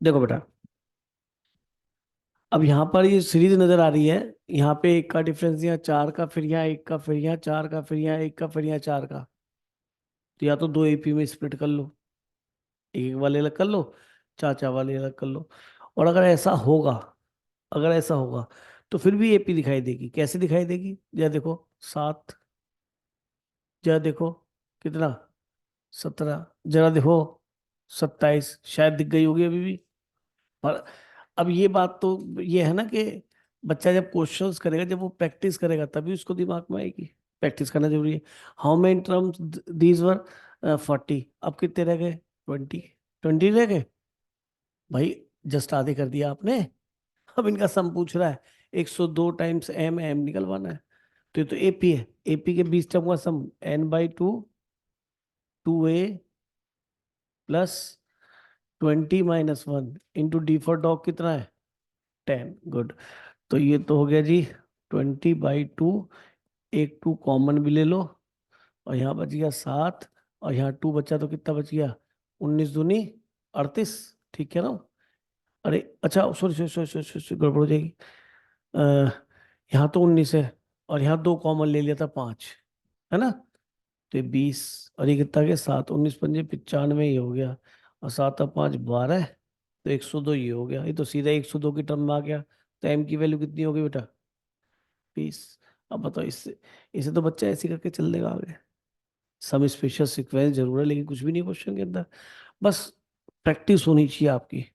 देखो बेटा, अब यहाँ पर ये सीरीज नजर आ रही है। यहाँ पे एक का डिफरेंस, यहाँ चार का, फिर यहाँ एक का, फिर यहाँ चार का, फिर यहाँ एक का, फिर यहाँ चार का। तो या तो दो एपी में स्प्लिट कर लो, एक वाले अलग कर लो, चार चार वाले अलग कर लो। और अगर ऐसा होगा, अगर ऐसा होगा तो फिर भी एपी दिखाई देगी। कैसे दिखाई देगी? या देखो, सात, जरा देखो कितना, 17, जरा देखो 27, शायद दिख गई होगी अभी भी। पर अब ये बात तो ये है ना कि बच्चा जब क्वेश्चंस करेगा, जब वो प्रैक्टिस करेगा तभी उसको दिमाग में आएगी। प्रैक्टिस करना जरूरी है। How many terms these were? 40। अब कितने रह गए? 20। 20 रह गए भाई, जस्ट आधे कर दिया आपने। अब इनका सम पूछ रहा है, 102 टाइम्स एम, एम निकलवाना है। तो ये तो एपी है। एपी के 20 टर्म का सम n/2, 2a plus 20 - 1 into D for dog कितना है? 10। गुड। तो ये तो हो गया जी 20/2। एक 2 कॉमन भी ले लो, और यहाँ बच गया 7, और यहाँ 2 बचा तो कितना बच गया? 19 दूनी 38। ठीक है ना? अरे अच्छा, sorry sorry sorry sorry sorry, गड़बड़ हो जाएगी। अ, यहाँ तो 19 है, और यहाँ 2 कॉमन ले लिया था, 5 है ना? तो ये 20, और ये कितना गया? 7, 19 पंजे 95, ये हो गया। और 7 और 5 12, तो 102 ये हो गया। ये तो सीधा 102 की टर्म में आ गया। तो एम की वैल्यू कितनी होगी बेटा? 20। अब बताओ, इससे इसे तो बच्चा ऐसे करके चल देगा आगे। सब स्पेशल सीक्वेंस जरूर है, लेकिन कुछ भी नहीं क्वेश्चन के अंदर। बस प्रैक्टिस होनी चाहिए आपकी,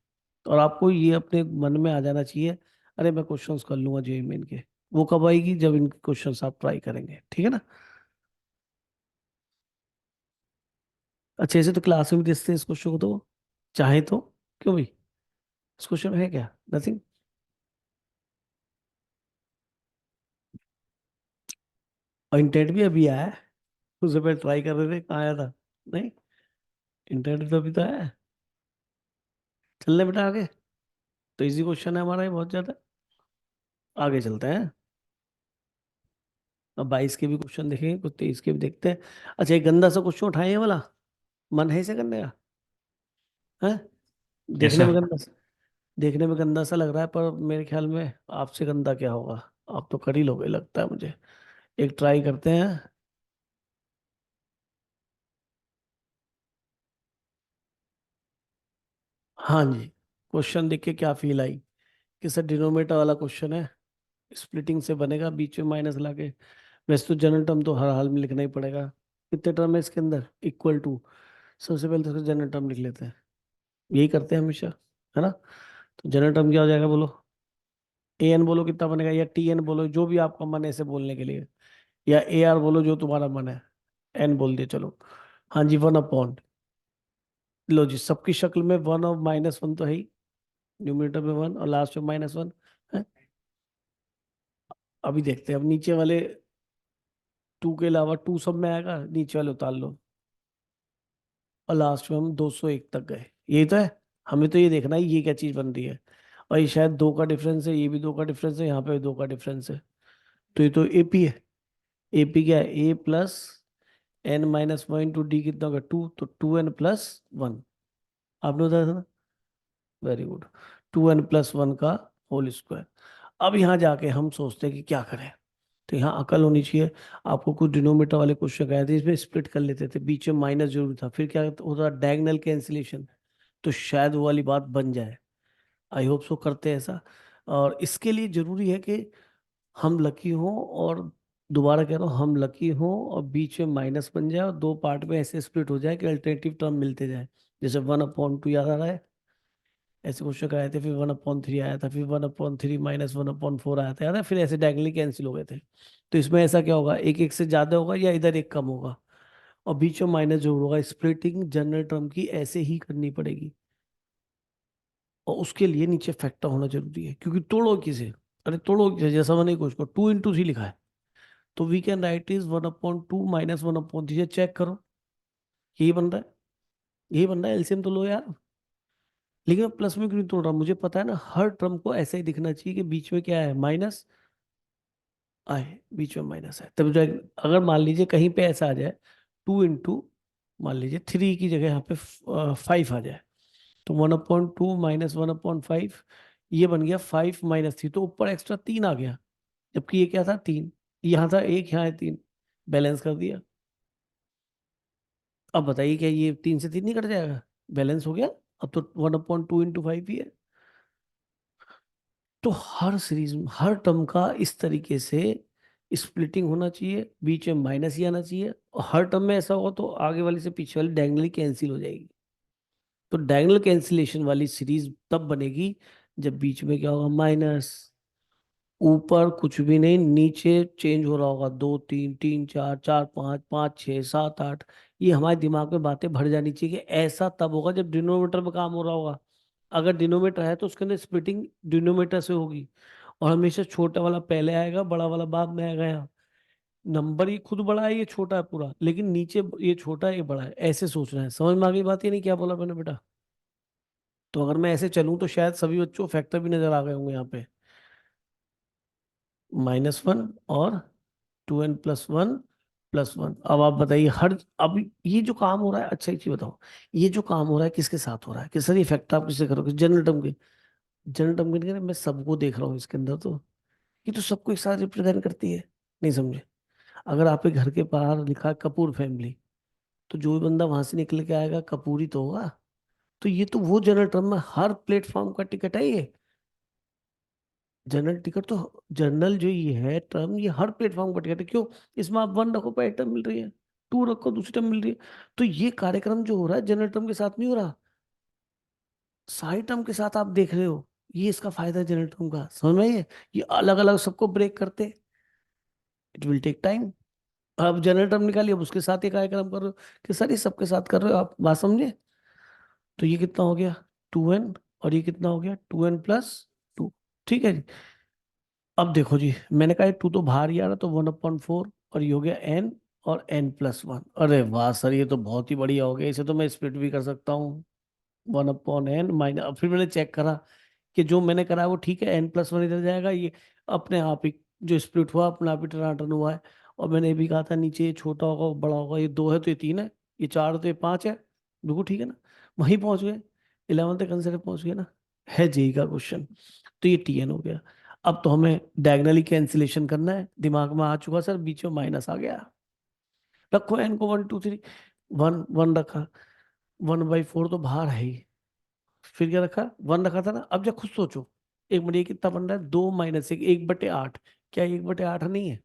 और आपको ये अपने मन में आ जाना चाहिए, अरे मैं क्वेश्चंस कर लूंगा जेईई मेन के। वो कब आएगी? जब इनके क्वेश्चंस आप ट्राई करेंगे, ठीक है ना? अच्छे से तो क्लास में भी देखते हैं इस क्वेश्चन को, तो चाहे तो। क्यों भाई, इस क्वेश्चन में है क्या? नथिंग। और इंटेंट भी अभी आया है, उससे पहले ट्राई कर रहे थे, कहाँ आया था? नहीं, इंटेंट तो अभी तो आया है। चल रहे बेटा आगे। तो इजी क्वेश्चन है हमारा ये, बहुत ज्यादा। आगे चलते हैं। अब 22 के भी क्वेश्चन देखेंगे, कुछ 23 के भी देखते हैं। अच्छा, एक गंदा सा क्वेश्चन उठाए, ये वाला। मन है इसे करने का? है? देखने ऐसा। में गंदा, देखने में गंदा सा लग रहा है, पर मेरे ख्याल में आपसे गंदा क्या होगा। आप तो कर ही लोगे लगता है मुझे। एक ट्राई करते हैं। हाँ जी। क्वेश्चन देख के क्या फील आई? कि सर डिनोमिनेटर वाला क्वेश्चन है, स्प्लिटिंग से बनेगा, बीच में माइनस लाके। वैसे तो जनरल टर्म तो हर हाल में लिखना ही पड़ेगा। कितने टर्म है इसके अंदर? Equal to. सबसे पहले तो जनरल टर्म लिख लेते हैं, यही करते हैं हमेशा, है ना? तो जनरल टर्म क्या हो जाएगा बोलो? ए एन बोलो कितना बनेगा, या टी एन बोलो, जो भी आपका मन है ऐसे बोलने के लिए, या ए आर बोलो, जो तुम्हारा मन है। एन बोल दिया, चलो। हाँ जी, 1/, लो जी, सबकी शक्ल में 1 और -1 तो है ही। न्यूमरेटर में 1 और लास्ट में -1 है। अभी देखते हैं, अब नीचे वाले 2 के अलावा 2 सब में आएगा, नीचे वाले उतार लो। और लास्ट में हम 201 तक गए, यही तो है। हमें तो ये देखना है ये क्या चीज बन रही है। और ये शायद 2 का डिफरेंस है, ये भी 2 का डिफरेंस है, यहाँ पे भी 2 का डिफरेंस है। तो ये तो एपी है। एपी क्या है? ए प्लस n - 1 टू डी कितना होगा? 2, तो 2n+1। आपने बताया था ना? Very good. 2n+1 का होल स्क्वायर। अब यहाँ जाके हम सोचते हैं कि क्या करें। तो यहाँ अकल होनी चाहिए। आपको कुछ डिनोमीटर वाले क्वेश्चन गए थे, इसमें स्प्लिट कर लेते थे, बीच में माइनस जरूरी था, फिर क्या होता? Diagonal cancellation. तो शायद वो वाली बात बन जाए। आई होप सो करते हैं ऐसा। और इसके लिए जरूरी है कि हम लकी हों, और दोबारा कह रहा हूँ, हम लकी हों और बीच में माइनस बन जाए, और दो पार्ट में ऐसे स्प्लिट हो जाए कि अल्टरनेटिव टर्म मिलते जाए। जैसे 1/2 याद आ रहा है? ऐसे क्वेश्चन कराए थे, फिर 1/3 आया था, फिर 1/3 -1/4 आया था, याद है? फिर ऐसे डायगनली कैंसिल हो गए थे। तो इसमें ऐसा क्या होगा? एक एक से ज्यादा होगा, या इधर एक कम होगा, और बीच में माइनस जरूर होगा। स्प्लिटिंग जनरल टर्म की ऐसे ही करनी पड़ेगी, और उसके लिए नीचे फैक्टर होना जरूरी है, क्योंकि तोड़ो किसे? अरे तोड़ो किसे, जैसा मैंने क्वेश्चन को 2 × 3 लिखा है, तो we can write is 1/2 -1/3। Check करो, यही बन रहा है, यही बन रहा है। एलसीएम तो लो यार। लेकिन मैं प्लस में क्यों नहीं तोड़ रहा? मुझे पता है ना, हर टर्म को ऐसा ही दिखना चाहिए कि बीच में क्या है? माइनस आए, बीच में माइनस है, तब जाए। अगर मान लीजिए कहीं पे ऐसा आ जाए, 2 × मान लीजिए 3 की जगह यहाँ पे 5 आ जाए, तो 1/2 माइनस 1/5, ये बन गया 5 - 3, तो ऊपर एक्स्ट्रा 3 आ गया, जबकि ये क्या था 3, यहाँ था 1, यहाँ है 3, बैलेंस कर दिया। अब बताइए क्या ये 3 से 3 नहीं कट जाएगा, बैलेंस हो गया। अब तो 1/2 × 5 ही है। तो हर सीरीज में हर टर्म का इस तरीके से स्प्लिटिंग होना चाहिए, बीच में माइनस ही आना चाहिए, और हर टर्म में ऐसा होगा तो आगे वाली से पीछे वाली डायगनली कैंसिल हो जाएगी। तो डायगोनल कैंसिलेशन वाली सीरीज तब बनेगी जब बीच में क्या होगा, माइनस, ऊपर कुछ भी नहीं, नीचे चेंज हो रहा होगा, 2 3, 3 4, 4 5, 5 6 7 8। ये हमारे दिमाग में बातें भर जानी चाहिए कि ऐसा तब होगा जब डिनोमिनेटर में काम हो रहा होगा। अगर डिनोमिनेटर है तो उसके अंदर स्प्लिटिंग डिनोमिनेटर से होगी, और हमेशा छोटा वाला पहले आएगा, बड़ा वाला बाद में आएगा। यहाँ नंबर ये खुद बड़ा है, ये छोटा है पूरा, लेकिन नीचे ये छोटा है ये बड़ा है, ऐसे सोचना है। समझ में आ गई बात? ये नहीं क्या बोला मैंने बेटा? तो अगर मैं ऐसे चलूं तो शायद सभी बच्चों को फैक्टर भी नजर आ गए होंगे यहाँ पे। -1 और 2n+1+1। अब आप बताइए हर, अब ये जो काम हो रहा है, अच्छा एक चीज बताओ, ये जो काम हो रहा है किसके साथ हो रहा है, कि सर ये फैक्टर आप किससे करोगे? जनरल टर्म के। जनरल टर्म के नहीं, मैं सबको देख रहा हूँ इसके अंदर, तो ये तो सबको एक साथ रिप्रेजेंट करती है। नहीं समझे? अगर आपके घर के बाहर लिखा है कपूर फैमिली, तो जो भी बंदा वहां से निकल के आएगा कपूर ही तो होगा। तो ये तो वो जनरल टर्म में हर प्लेटफॉर्म का टिकट है ये। जनरल टिकट तो, जनरल जो ये है टर्म, ये हर प्लेटफॉर्म का टिकट है। क्यों? इसमें आप 1 रखो पहली टर्म मिल रही है, 2 रखो दूसरी टर्म मिल रही है। तो ये कार्यक्रम जो हो रहा है जनरल टर्म के साथ नहीं हो रहा, सारी टर्म के साथ आप देख रहे हो। ये इसका फायदा है जनरल टर्म का, समझ में? ये अलग अलग सबको ब्रेक करते, इट विल टेक टाइम। अब जनरल टर्म निकालिए, अब उसके साथ ये कार्यक्रम कर रहे हो कि सर ये सबके साथ कर रहे हो आप, बात समझे? तो ये कितना हो गया, 2n, और ये कितना हो गया, 2n+2। ठीक है जी। अब देखो जी, मैंने कहा 2 तो बाहर ही आ रहा, तो 1/4, और ये हो गया n, और n+1। अरे वाह सर, ये तो बहुत ही बढ़िया हो गया, इसे तो मैं स्प्लिट भी कर सकता हूँ। 1/n माइनस, फिर मैंने चेक करा कि जो मैंने करा है वो ठीक है, n+1 इधर जाएगा, ये अपने आप ही जो स्प्लिट हुआ अपने आप ही टनाटन हुआ है। और मैंने ये भी कहा था नीचे ये छोटा होगा वो बड़ा होगा, ये 2 है तो ये 3 है, ये 4 है तो ये 5 है। बिल्कुल ठीक है ना? वहीं पहुंच गए, 11th तक आंसर पहुंच गए ना। है जेई का क्वेश्चन। तो ये टीएन हो गया। अब तो हमें डायगनली कैंसिलेशन करना है, दिमाग में आ चुका सर, बीच में माइनस आ गया। रखो एन को, 1 2 3, 1 1 रखा, 1/4 तो बाहर है ही। फिर क्या रखा, 1 रखा था ना। अब जब खुद सोचो, एक मिनट, ये कितना बन रहा है, 2 - 1, 1/8। क्या 1/8 नहीं है?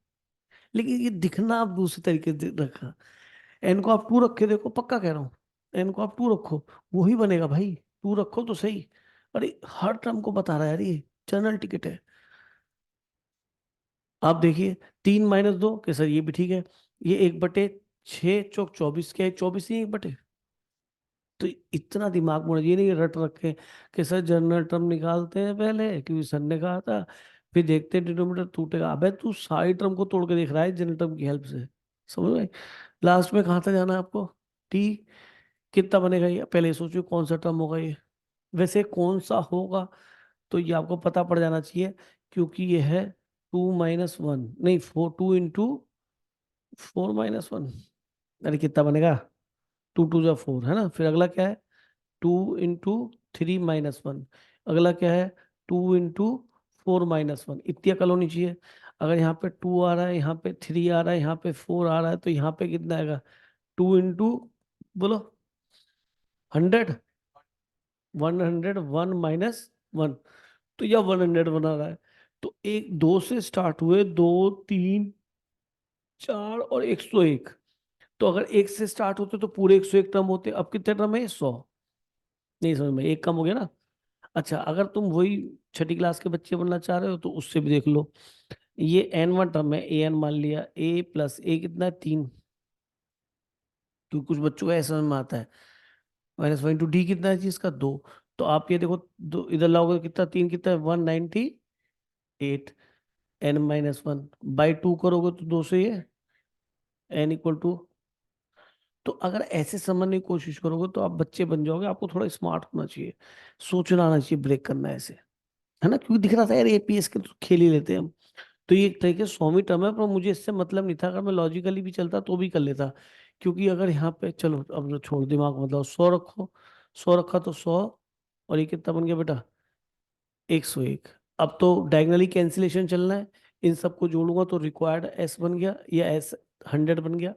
लेकिन ये दिखना आप दूसरे तरीके से रखा। एन को आप 2 रख के देखो, पक्का कह रहा हूँ, एन को आप 2 रखो, वही बनेगा भाई। 2 रखो तो सही। अरे हर टर्म को बता रहा है यार, ये जनरल टिकट है। आप देखिए, 3 - 2, के सर ये भी ठीक है। ये 1/6 × 24, क्या है 24 ही 1/। तो इतना दिमाग में होना चाहिए, नहीं रट रखे कि सर जनरल टर्म निकालते हैं पहले, क्योंकि सर ने कहा था, फिर देखते हैं डिनोमिनेटर टूटेगा। अबे तू सारी टर्म को तोड़ के देख रहा है जनरल टर्म की हेल्प से, समझ में? लास्ट में कहाँ तक जाना है आपको? टी। कितना बनेगा ये पहले ये सोचो, कौन सा टर्म होगा ये? वैसे कौन सा होगा तो ये आपको पता पड़ जाना चाहिए, क्योंकि ये है 2 - 1, नहीं 4 अरे कितना बनेगा, 2 2 × 4 है ना। फिर अगला क्या है, 2 × 3 - 1। अगला क्या है, 2 × 4 - 1। इतनी अकल होनी चाहिए। अगर यहाँ पे 2 आ रहा है, यहाँ पे 3 आ रहा है, यहाँ पे 4 आ रहा है, तो यहाँ पे कितना आएगा, 2 बोलो, 100, 101 - 1। तो यह 100 बना रहा है। तो 2 से स्टार्ट हुए, 2 3 4 और 101। तो अगर 1 से स्टार्ट होते तो पूरे 101 टर्म होते। अब कितने टर्म है, 100। नहीं समझ में, एक कम हो गया ना। अच्छा, अगर तुम वही छठी क्लास के बच्चे बनना चाह रहे हो तो उससे भी देख लो। ये n1 टर्म है, an मान लिया, a+a कितना है, 3। क्योंकि कुछ बच्चों को ऐसा समझ में आता है। -1 × d कितना है जी इसका, 2। तो आप ये देखो, दो इधर लाओगे कितना, 3 कितना है, 198। n - 1/2 करोगे तो 2 से ये n = तो अगर ऐसे समझने की कोशिश करोगे तो आप बच्चे बन जाओगे। आपको थोड़ा स्मार्ट होना चाहिए, सोचना आना चाहिए, ब्रेक करना है ऐसे, है ना? क्योंकि दिख रहा था यार एपीएस के तो खेल ही लेते हैं हम। तो ये एक तरीके से 100वीं टर्म है, पर मुझे इससे मतलब नहीं था। अगर मैं लॉजिकली भी चलता तो भी कर लेता। क्योंकि अगर यहाँ पे चलो, अब जो छोड़ दिमाग, मतलब 100 रखो, 100 रखा तो 100, और ये कितना बन गया बेटा? 101। अब तो डायगनली कैंसिलेशन चलना है, इन सबको जोड़ूंगा तो रिक्वायर्ड एस बन गया, या एस 100 बन गया।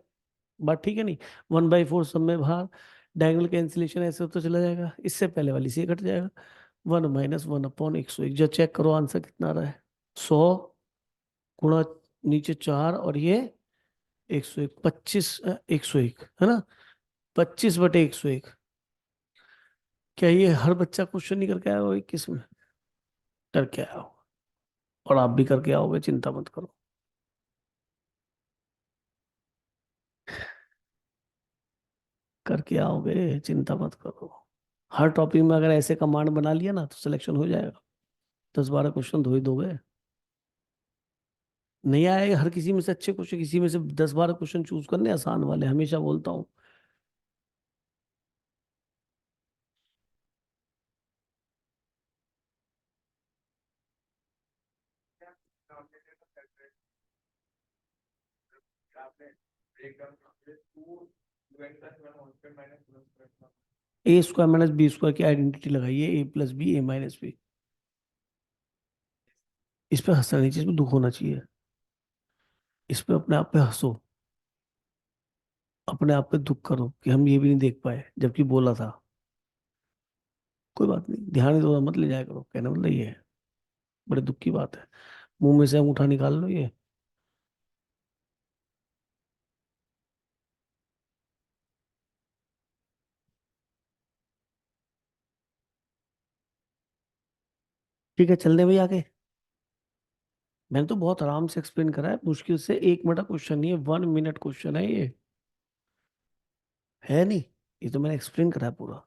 बात ठीक है नहीं? 1/4 सब में भाग, डायगनल कैंसिलेशन ऐसे होता चला जाएगा, इससे पहले वाली से कट जाएगा। 1 - 1/101। जो चेक करो आंसर कितना आ रहा है। 100 गुणा नीचे 4 और ये 101, 25, 101 है ना? 25/101। क्या ये हर बच्चा क्वेश्चन नहीं करके आया होगा 21 में? करके आया होगा, और आप भी करके आओगे, चिंता मत करो। करके आओगे, चिंता मत करो। हर टॉपिक में अगर ऐसे कमांड बना लिया ना तो सिलेक्शन हो जाएगा। 10-12 क्वेश्चन धो ही दोगे। नहीं आएगा हर किसी में से अच्छे क्वेश्चन, किसी में से 10-12 क्वेश्चन चूज करने आसान वाले, हमेशा बोलता हूँ। A² - B² की आइडेंटिटी लगाइए, A+B A-B। इस पे हंसना नहीं चाहिए, इसमें दुख होना चाहिए। इस पे अपने आप पे हंसो, अपने आप पे दुख करो कि हम ये भी नहीं देख पाए जबकि बोला था। कोई बात नहीं, ध्यान इधर मत ले जाया करो, कहना मतलब ये है। बड़े दुख की बात है। मुंह में से अंगूठा निकाल लो ये। ठीक है, चलने भाई आगे। मैंने तो बहुत आराम से एक्सप्लेन करा है, मुश्किल से 1 मिनट का क्वेश्चन नहीं है, 1 मिनट क्वेश्चन है ये। है नहीं? ये तो मैंने एक्सप्लेन करा है पूरा।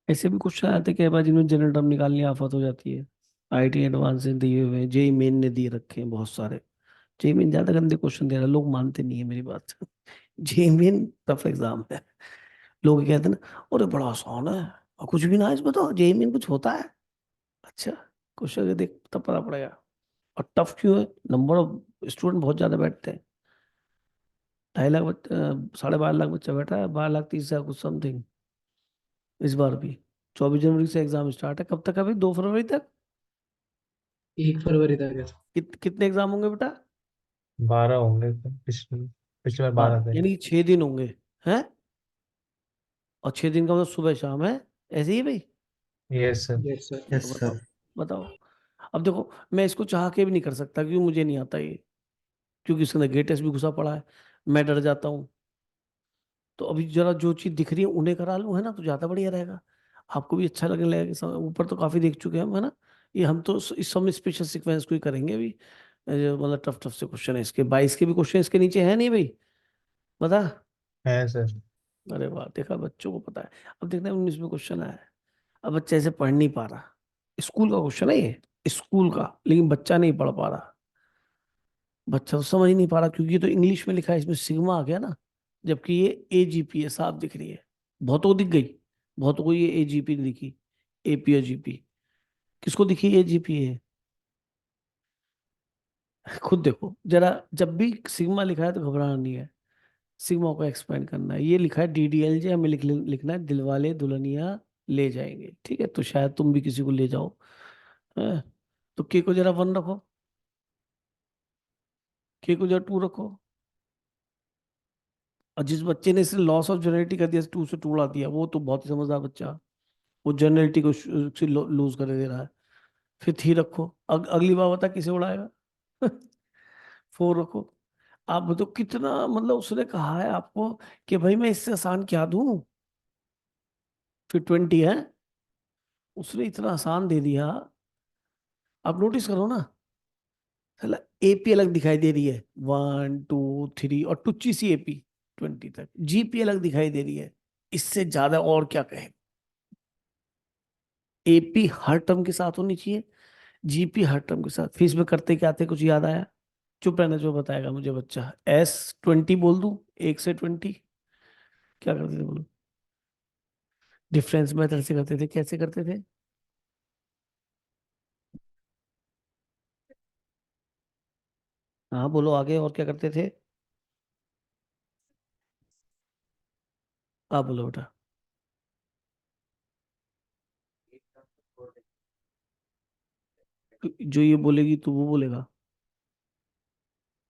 ऐसे भी क्वेश्चन आते हैं कई बार जिन्होंने जनरल टर्म निकालनी आफत हो जाती है। आईटी एडवांस से दिए हुए हैं, जेई मेन ने दिए रखे हैं बहुत सारे। जेई मेन ज्यादा गंदे क्वेश्चन दे रहा है, लोग मानते नहीं है मेरी बात। जेई मेन टफ एग्जाम है। लोग कहते हैं ना, अरे बड़ा आसान है और कुछ भी ना है इसमें, तो जेई मेन कुछ होता है? अच्छा, क्वेश्चन देख तब पता पड़ेगा। और टफ क्यों है? नंबर ऑफ स्टूडेंट बहुत ज्यादा बैठते हैं। 2.5 लाख बच्चा, 12.5 लाख बच्चा बैठा है, 12,30,000 कुछ समथिंग इस बार भी। 24 जनवरी से एग्जाम स्टार्ट है, कब तक? अभी 2 फरवरी तक। 1 फरवरी तक है। कितने एग्जाम होंगे बेटा? 12 होंगे तो पिछले पिछले बार 12 थे। यानी 6 दिन होंगे हैं? और 6 दिन का मतलब सुबह शाम है, ऐसे ही भाई? Yes sir. Yes sir. तो यस बताओ, सर। बताओ। अब देखो, मैं इसको चाह के भी नहीं कर सकता क्योंकि मुझे नहीं आता ये, क्योंकि इसके अंदर गेटेस्ट भी घुसा पड़ा है। मैं डर जाता हूँ। तो अभी जरा जो चीज दिख रही है उन्हें करा लूँ, है ना, तो ज्यादा बढ़िया रहेगा। आपको भी अच्छा लगने लगेगा। ऊपर तो काफी देख चुके हैं हम, है ना। ये हम तो इस समय स्पेशल सीक्वेंस को ही करेंगे अभी। मतलब टफ टफ से क्वेश्चन है इसके, 22 के भी क्वेश्चन इसके नीचे है नहीं भाई? बता। है सर। अरे वाह, देखा, बच्चों को पता है। अब देखते हैं 19 में क्वेश्चन आया है। अब बच्चा ऐसे पढ़ नहीं पा रहा। स्कूल का क्वेश्चन है ये, स्कूल का, लेकिन बच्चा नहीं पढ़ पा रहा। बच्चा तो समझ ही नहीं पा रहा क्योंकि ये तो इंग्लिश में लिखा है, इसमें सिग्मा आ गया ना। जबकि ये AGP है, साफ दिख रही है। बहुतों को दिख गई, बहुतों को ये AGP दिखी। AP और GP। किसको दिखी AGP है? खुद देखो जरा, जब भी सिग्मा लिखा है तो घबराना नहीं है। सिग्मा को एक्सपेंड करना है। ये लिखा है DDLJ, हमें लिखना है दिलवाले दुल्हनिया ले जाएंगे, ठीक है? तो शायद तुम भी किसी को ले जाओ। हाँ, तो के को जरा 1 रखो, के को जरा 2 रखो। और जिस बच्चे ने इसे लॉस ऑफ जनरलिटी कर दिया, 2 से 2 उड़ा दिया, वो तो बहुत ही समझदार बच्चा। वो जनरलिटी को लूज कर दे रहा है। फिर 3 रखो। अगली बार बता किसे उड़ाएगा? 4 रखो। आप बताओ कितना, मतलब उसने कहा है आपको कि भाई मैं इससे आसान क्या दूं? फिर 20 है। उसने इतना आसान दे दिया। आप नोटिस करो ना, साला AP अलग दिखाई दे रही है, 1 2 3, और टुच्ची सी AP 20 तक। GP अलग दिखाई दे रही है। इससे ज्यादा और क्या कहे? AP हर टर्म के साथ होनी चाहिए, GP हर टर्म के साथ। फीस में करते क्या थे, कुछ याद आया? चुप रहना जो बताएगा मुझे बच्चा। S20 बोल दूं, 1 से 20? क्या करते थे बोलो? डिफरेंस मेथड से करते थे, कैसे करते थे? हाँ बोलो आगे, और क्या करते थे? आप बोलो बेटा। जो ये बोलेगी तो वो बोलेगा,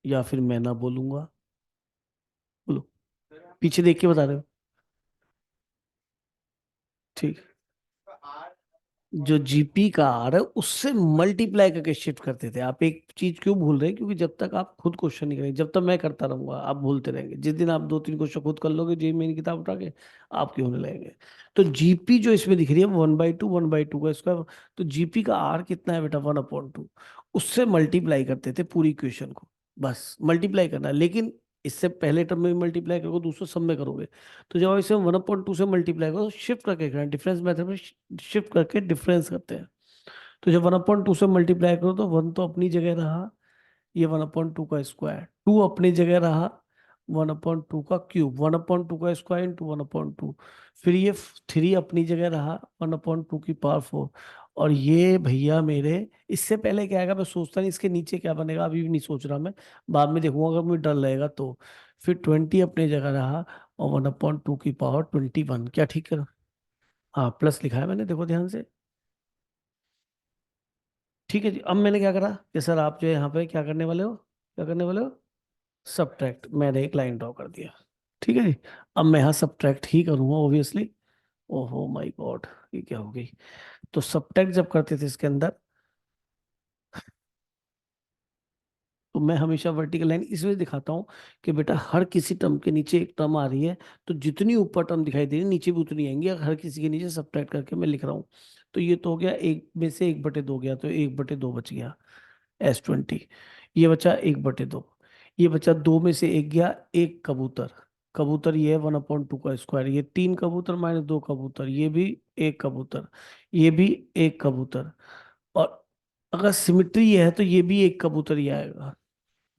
या फिर मैं ना बोलूंगा? बोलो, पीछे देख के बता रहे हो? ठीक। जो जीपी का आर है उससे मल्टीप्लाई करके शिफ्ट करते थे। आप एक चीज क्यों भूल रहे हैं? क्योंकि जब तक आप खुद क्वेश्चन नहीं करेंगे, जब तक मैं करता रहूंगा आप भूलते रहेंगे। जिस दिन आप 2-3 क्वेश्चन खुद कर लोगे जी मेरी किताब उठा के, आपके होने लगेंगे। तो जीपी जो इसमें दिख रही है 1/2, 1/2 का स्क्वायर। तो जीपी का आर कितना है बेटा? 1/2। उससे मल्टीप्लाई करते थे पूरी इक्वेशन को। बस मल्टीप्लाई करना है। लेकिन इससे पहले टर्म में भी मल्टीप्लाई करोगे, दूसरे सब में करोगे। तो जब इसे 1/2 से मल्टीप्लाई करो, शिफ्ट करके करना, डिफरेंस मेथड में शिफ्ट करके डिफरेंस करते हैं। तो जब 1/2 से मल्टीप्लाई करो तो वन तो अपनी जगह रहा, ये 1/2 का स्क्वायर, टू अपनी जगह रहा, 1/2 का क्यूब, 1/2 का स्क्वायर इंटू 1/2। फिर ये 3 अपनी जगह रहा, 1/2 की पावर 4। और ये भैया मेरे, इससे पहले क्या आएगा मैं सोचता नहीं, इसके नीचे क्या बनेगा अभी भी नहीं सोच रहा मैं, बाद में देखूंगा अगर मुझे डर लगेगा तो। फिर 20 अपनी जगह रहा, और 1/2 की पावर 21। क्या ठीक है? हाँ प्लस लिखा है मैंने, देखो ध्यान से। ठीक है जी। अब मैंने क्या करा कि सर आप जो है यहाँ पे क्या करने वाले हो, क्या करने वाले हो? सब्ट्रैक्ट। मैंने एक लाइन ड्रॉ कर दिया। ठीक है जी। अब मैं यहाँ सब्ट्रैक्ट ही करूंगा ऑब्वियसली। ओहो माय गॉड, ये क्या हो गई? तो सब्ट्रैक्ट जब करते थे इसके अंदर, तो मैं हमेशा वर्टिकल लाइन इसलिए दिखाता हूँ कि बेटा हर किसी टर्म के नीचे एक टर्म आ रही है, तो जितनी ऊपर टर्म दिखाई दे रही है नीचे भी उतनी आएंगी। अगर हर किसी के नीचे सब्ट्रैक्ट करके मैं लिख रहा हूँ, तो ये तो हो गया एक में से 1/2 गया, तो 1/2 बच गया S20। ये बचा 1/2। ये बचा 2 में से 1 गया, एक कबूतर। कबूतर ये है 1/2 का स्क्वायर। ये 3 कबूतर माइनस 2 कबूतर, ये भी एक कबूतर, ये भी एक कबूतर। और अगर सिमिट्री ये है तो ये भी एक कबूतर ही आएगा,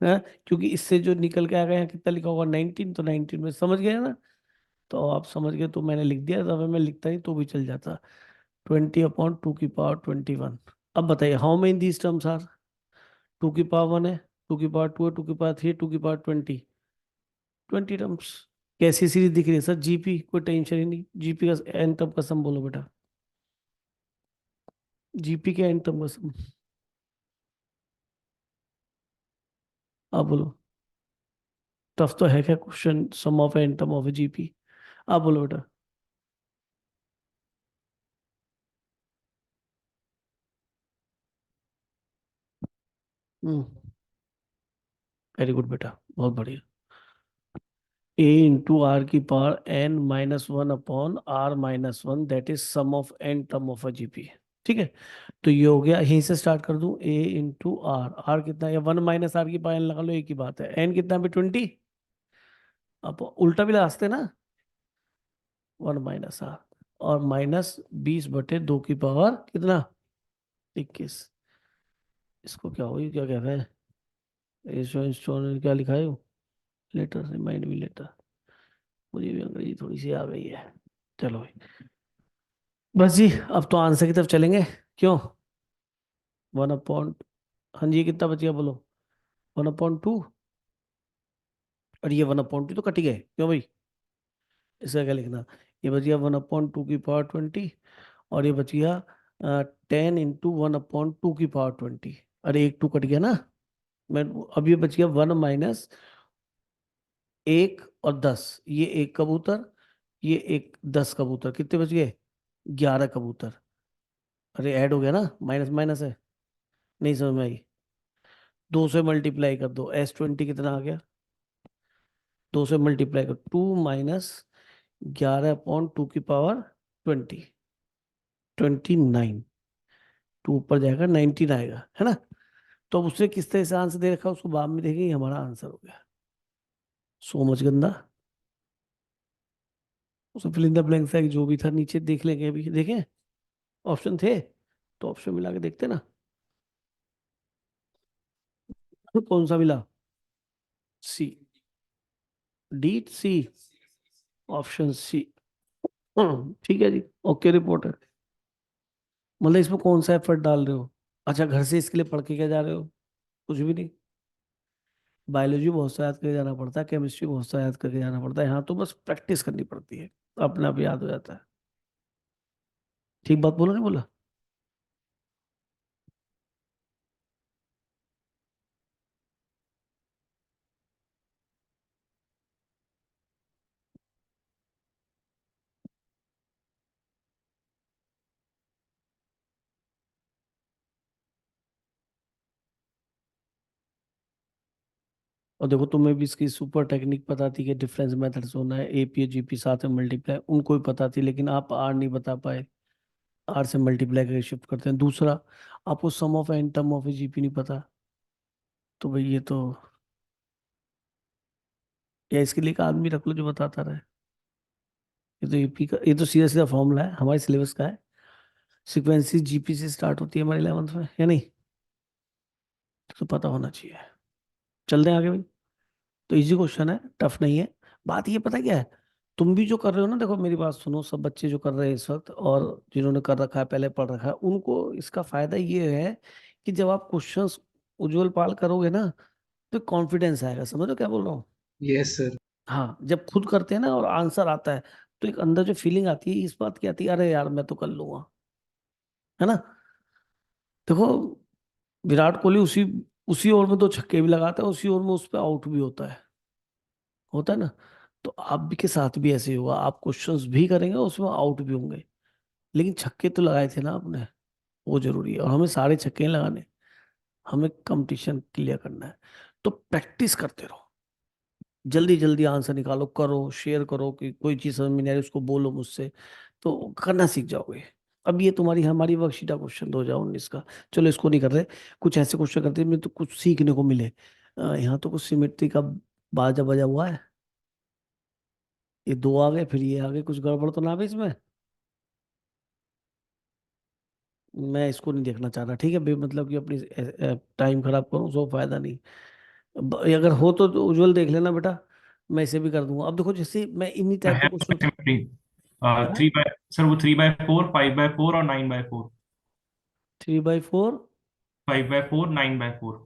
है? क्योंकि इससे जो निकल के आएगा यहाँ कितना लिखा होगा 19, तो 19 में समझ गए ना? तो आप समझ गए तो मैंने लिख दिया था, अगर मैं लिखता नहीं तो भी चल जाता। 20/2 की पावर 21। अब बताइए how many these terms are? 2 की पावर 1 है, 2 की पावर 2 है, 2 की पावर 3, 2 की पावर 20। 20 टर्म्स। कैसी सीरीज दिख रही है सर? जीपी, कोई टेंशन ही नहीं। जीपी का एन टर्म का सम बोलो बेटा। जीपी के एन टर्म का सम आप बोलो। टफ तो है क्या question? Some of n term of GP, आप बोलो बेटा। हम्म, वेरी गुड बेटा, बहुत बढ़िया। A into r की power n-1/r-1, that is sum of n term of a GP. ठीक है। तो ये हो गया, यहीं से स्टार्ट कर दूं। A into r, r कितना है? या 1 - r की पावर n लगा लो, एक ही बात है। n कितना है? 20। अब उल्टा भी लगा सकते हैं ना, 1 - r, और -20/2 की पावर कितना? 21। इसको क्या हो, ये क्या कह रहा है? स्टोन क्या लिखा है? Later, remind me later. मुझे भी अंग्रेजी थोड़ी सी आ गई है। चलो भाई, बस जी, अब तो आंसर की तरफ चलेंगे। क्यों? 1/, हाँ जी, ये कितना बच गया बोलो? 1/2। और ये 1/2 तो कट ही गए, क्यों भाई? इसका क्या लिखना? ये बच गया 1/2 की पावर 20, और ये बच गया 10 into 1/2 की पावर 20। अरे एक टू कट गया ना। मैं, अब ये बच गया 1 - 1 और 10। ये एक कबूतर, ये एक 10 कबूतर, कितने बच गए? 11 कबूतर। अरे ऐड हो गया ना, माइनस माइनस है। नहीं समझ में आई? 2 से मल्टीप्लाई कर दो, S20 कितना आ गया? 2 से मल्टीप्लाई कर, 2 - 11/2 की पावर 20, 29। टू ऊपर जाएगा 19 आएगा, है ना? तो अब उसने किस तरह से आंसर दे रखा है उसको बाद में देखेंगे, ये हमारा आंसर हो गया। सो मच गंदा। उसमें फिल इन द ब्लैंक्स है, जो भी था नीचे देख लेंगे, अभी देखें ऑप्शन थे तो ऑप्शन मिला के देखते ना। कौन सा मिला? सी, डी सी, ऑप्शन सी। ठीक है जी, ओके रिपोर्ट है। मतलब इसमें कौन सा एफर्ट डाल रहे हो? अच्छा, घर से इसके लिए पढ़ के क्या जा रहे हो? कुछ भी नहीं। बायोलॉजी बहुत सा याद करके जाना पड़ता है, केमिस्ट्री बहुत सा याद करके जाना पड़ता है, यहाँ तो बस प्रैक्टिस करनी पड़ती है, तो अपने आप याद हो जाता है। ठीक बात बोला नहीं बोला? और देखो, तुम्हें भी इसकी सुपर टेक्निक पता थी कि डिफरेंस मेथड्स होना है, एपी जीपी साथ में मल्टीप्लाई, उनको भी पता थी, लेकिन आप आर नहीं बता पाए। आर से मल्टीप्लाई करके शिफ्ट करते हैं। दूसरा, आपको sum of n term of a GP नहीं पता, तो भाई ये तो, या इसके लिए एक आदमी रख लो जो बताता रहे। ये तो यूपी का, ये तो सीधा सीधा फॉर्मूला है, हमारे सिलेबस का है। सिक्वेंसी जीपी से स्टार्ट होती है हमारे 11th में, या नहीं? तो पता होना चाहिए। चलते हैं आगे भाई। तो इजी क्वेश्चन है, टफ नहीं है। बात ये पता क्या है, तुम भी जो कर रहे हो ना, देखो मेरी बात सुनो, सब बच्चे जो कर रहे हैं इस वक्त, और जिन्होंने कर रखा है, पहले पढ़ रखा है, उनको इसका फायदा ये है कि जब आप क्वेश्चंस उज्जवल पाल करोगे ना, तो कॉन्फिडेंस आएगा। समझ लो क्या बोल रहा हूँ? Yes sir. हाँ, जब खुद करते हैं ना और आंसर आता है, तो एक अंदर जो फीलिंग आती है, इस बात की आती है, अरे यार मैं तो कर लूंगा, है ना? देखो, विराट कोहली उसी उसी ओवर में 2 छक्के भी लगाता है, उसी ओवर में उस पर आउट भी होता है ना? तो आप भी के साथ भी ऐसे ही होगा, आप क्वेश्चंस भी करेंगे, उसमें आउट भी होंगे, लेकिन छक्के तो लगाए थे ना आपने, वो जरूरी है। और हमें सारे छक्के नहीं लगाने, हमें कंपटीशन क्लियर करना है। तो प्रैक्टिस करते रहो, जल्दी जल्दी आंसर निकालो, करो, शेयर करो, कि कोई चीज समझ में नहीं आ रही उसको बोलो मुझसे, तो करना सीख जाओगे। अब ये तुम्हारी हमारी वर्कशीट क्वेश्चन 2019 का, चलो इसको नहीं कर रहे, कुछ ऐसे क्वेश्चन करते हैं तो कुछ सीखने को मिले। यहाँ तो कुछ सिमेट्री का बाजा बजा हुआ है, ये दो आ गए, फिर ये आ गए, कुछ गड़बड़ तो ना भी इसमें? मैं इसको नहीं देखना चाह रहा, ठीक है, मतलब कि अपनी टाइम खराब करूँ, सो फायदा नहीं। अगर हो तो उज्जवल देख लेना बेटा, मैं इसे भी कर दूंगा। अब देखो, जैसे मैं इन्हीं I टाइप के have क्वेश्चन, symmetry. क्या? 3 by सर वो 3/4, 5/4 और 9/4। 3/4? 5/4, 9/4।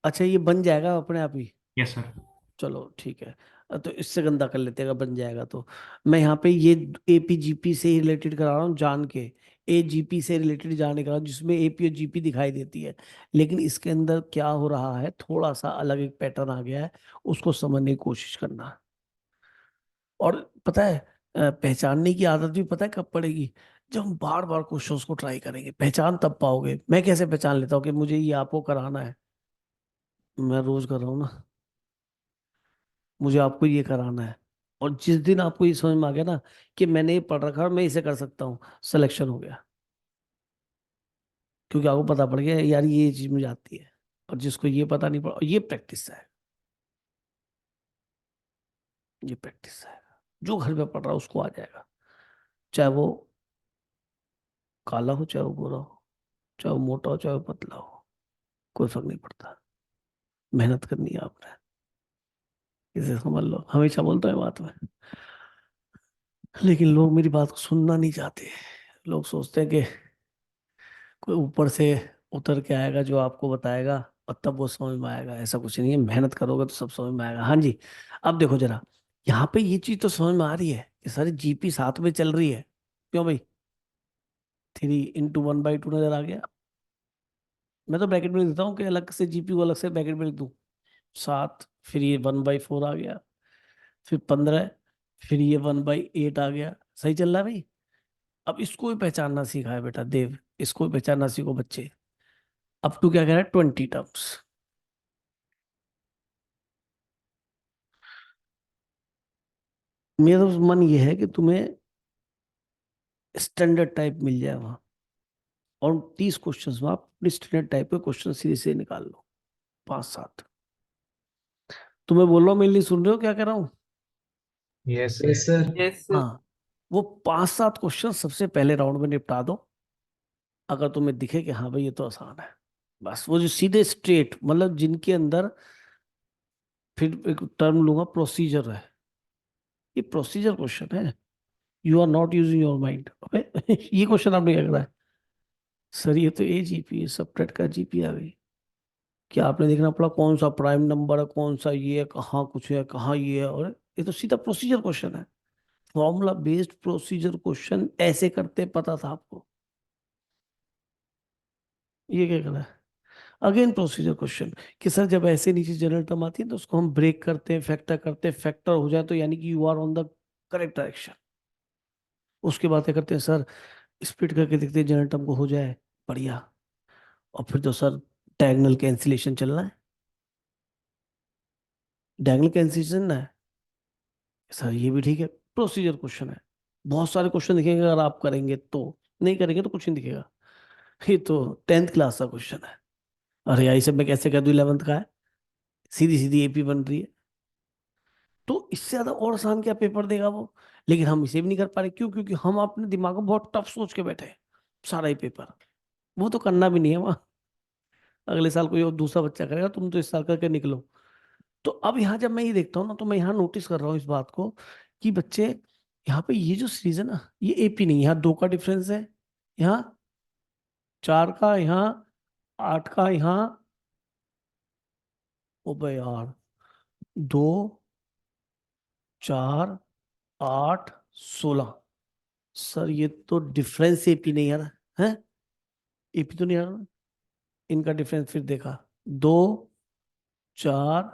अच्छा, ये बन जाएगा अपने आप ही? Yes sir. चलो ठीक है। तो इससे गंदा कर लेते हैं, अगर बन जाएगा तो। मैं यहाँ पे ये एपी जीपी से ही रिलेटेड करा रहा हूँ जान के, ए जीपी से रिलेटेड जाने का, जिसमें एपी और जीपी दिखाई देती है, लेकिन इसके अंदर क्या हो रहा है, थोड़ा सा अलग एक पैटर्न आ गया है, उसको समझने की कोशिश करना। और पता है, पहचानने की आदत भी पता है कब पड़ेगी? जब हम बार बार क्वेश्चंस को ट्राई करेंगे, पहचान तब पाओगे। मैं कैसे पहचान लेता हूँ कि मुझे ये आपको कराना है? मैं रोज कर रहा हूँ ना, मुझे आपको ये कराना है। और जिस दिन आपको ये समझ में आ गया ना कि मैंने ये पढ़ रखा है और मैं इसे कर सकता हूँ, सिलेक्शन हो गया। क्योंकि आपको पता पड़ गया यार ये चीज मुझे आती है। और जिसको ये पता नहीं पड़ा, ये प्रैक्टिस है, ये प्रैक्टिस है। जो घर पे पढ़ रहा है उसको आ जाएगा, चाहे वो काला हो, चाहे वो गोरा हो, चाहे वो मोटा हो, चाहे वो पतला हो, कोई फर्क नहीं पड़ता। मेहनत करनी है आपने, इसे समझ लो, हमेशा बोलता है बात में। लेकिन लोग मेरी बात को सुनना नहीं चाहते। लोग सोचते हैं कि कोई ऊपर से उतर के आएगा जो आपको बताएगा, और तब वो समझ में आएगा। ऐसा कुछ नहीं है, मेहनत करोगे तो सब समझ में आएगा। हाँ जी। अब देखो जरा, यहाँ पे ये चीज तो समझ में आ रही है कि सारी जीपी साथ में चल रही है। क्यों भाई? 3 × 1/2 नजर आ गया? मैं तो ब्रैकेट में लिख देता हूँ कि अलग से जीपी को अलग से ब्रैकेट में लिख दूँ। 7, फिर ये 1/4 आ गया, फिर 15, फिर ये 1/8 आ गया। सही चल रहा है भाई? अब इसको भी पहचानना सीखा है बेटा देव, इसको भी पहचानना सीखो बच्चे। अप टू क्या कह रहा है, 20 टर्म्स। मेरा तो मन ये है कि तुम्हें स्टैंडर्ड टाइप मिल जाए वहां, और 30 क्वेश्चन में आप स्टैंडर्ड टाइप के क्वेश्चन सीधे से निकाल लो, 5-7। तुम्हें बोल रहा हूँ, मेरे लिए सुन रहे हो क्या कह रहा हूँ? Yes yes sir. Sir. Yes sir. हाँ, वो 5-7 क्वेश्चन सबसे पहले राउंड में निपटा दो, अगर तुम्हें दिखे कि हाँ भाई ये तो आसान है। बस वो जो सीधे स्ट्रेट, मतलब जिनके अंदर, फिर एक टर्म लूंगा, प्रोसीजर है, ये प्रोसीजर क्वेश्चन है। You are not using your mind. ये क्वेश्चन आपने क्या करा है? सर ये तो ए जीपी है, सब ट्रेड का जीपी आ गई। क्या आपने देखना पड़ा कौन सा प्राइम नंबर है, कौन सा ये है, कहाँ कुछ है, कहाँ ये है? और ये तो सीधा प्रोसीजर क्वेश्चन है, फॉर्मूला बेस्ड प्रोसीजर क्वेश्चन। ऐसे करते पता था आपको? ये क्या कर रहा है? अगेन प्रोसीजर क्वेश्चन कि सर जब ऐसे नीचे जनरल टर्म आती है तो उसको हम ब्रेक करते हैं, फैक्टर करते हैं, फैक्टर हो जाए तो यानी कि you are on the correct direction. उसके बाद क्या करते हैं सर, स्प्लिट करके देखते हैं जनरल टर्म को हो जाए, बढ़िया। और फिर तो सर डायगोनल कैंसिलेशन चलना है, डायगोनल कैंसिलेशन ना है सर, ये भी ठीक है, प्रोसीजर क्वेश्चन है। बहुत सारे क्वेश्चन दिखेंगे अगर आप करेंगे तो, नहीं करेंगे तो कुछ नहीं दिखेगा। ये तो 10th क्लास का क्वेश्चन है। अरे यार ये सब मैं कैसे कर दूं, 11th का है, सीधी सीधी एपी बन रही है। तो इससे ज्यादा और आसान क्या पेपर देगा वो? लेकिन हम इसे भी नहीं कर पा रहे, क्यों? क्योंकि हम अपने दिमाग में बहुत टफ सोच के बैठे हैं सारा ही पेपर। वो तो करना भी नहीं है वहाँ, अगले साल कोई और दूसरा बच्चा करेगा, तुम तो इस साल करके निकलो। तो अब यहाँ जब मैं ये देखता हूँ ना, तो मैं यहाँ नोटिस कर रहा हूँ इस बात को कि बच्चे यहाँ पे ये जो सीरीज है ना, ये एपी नहीं, यहाँ 2 का डिफरेंस है, यहाँ 4 का, यहाँ 8 का, यहाँ, ओ भाई यार, 2, 4, 8, 16। सर ये तो डिफरेंस एपी नहीं आ रहा है, एपी तो नहीं आ रहा। इनका डिफरेंस फिर देखा, 2, 4,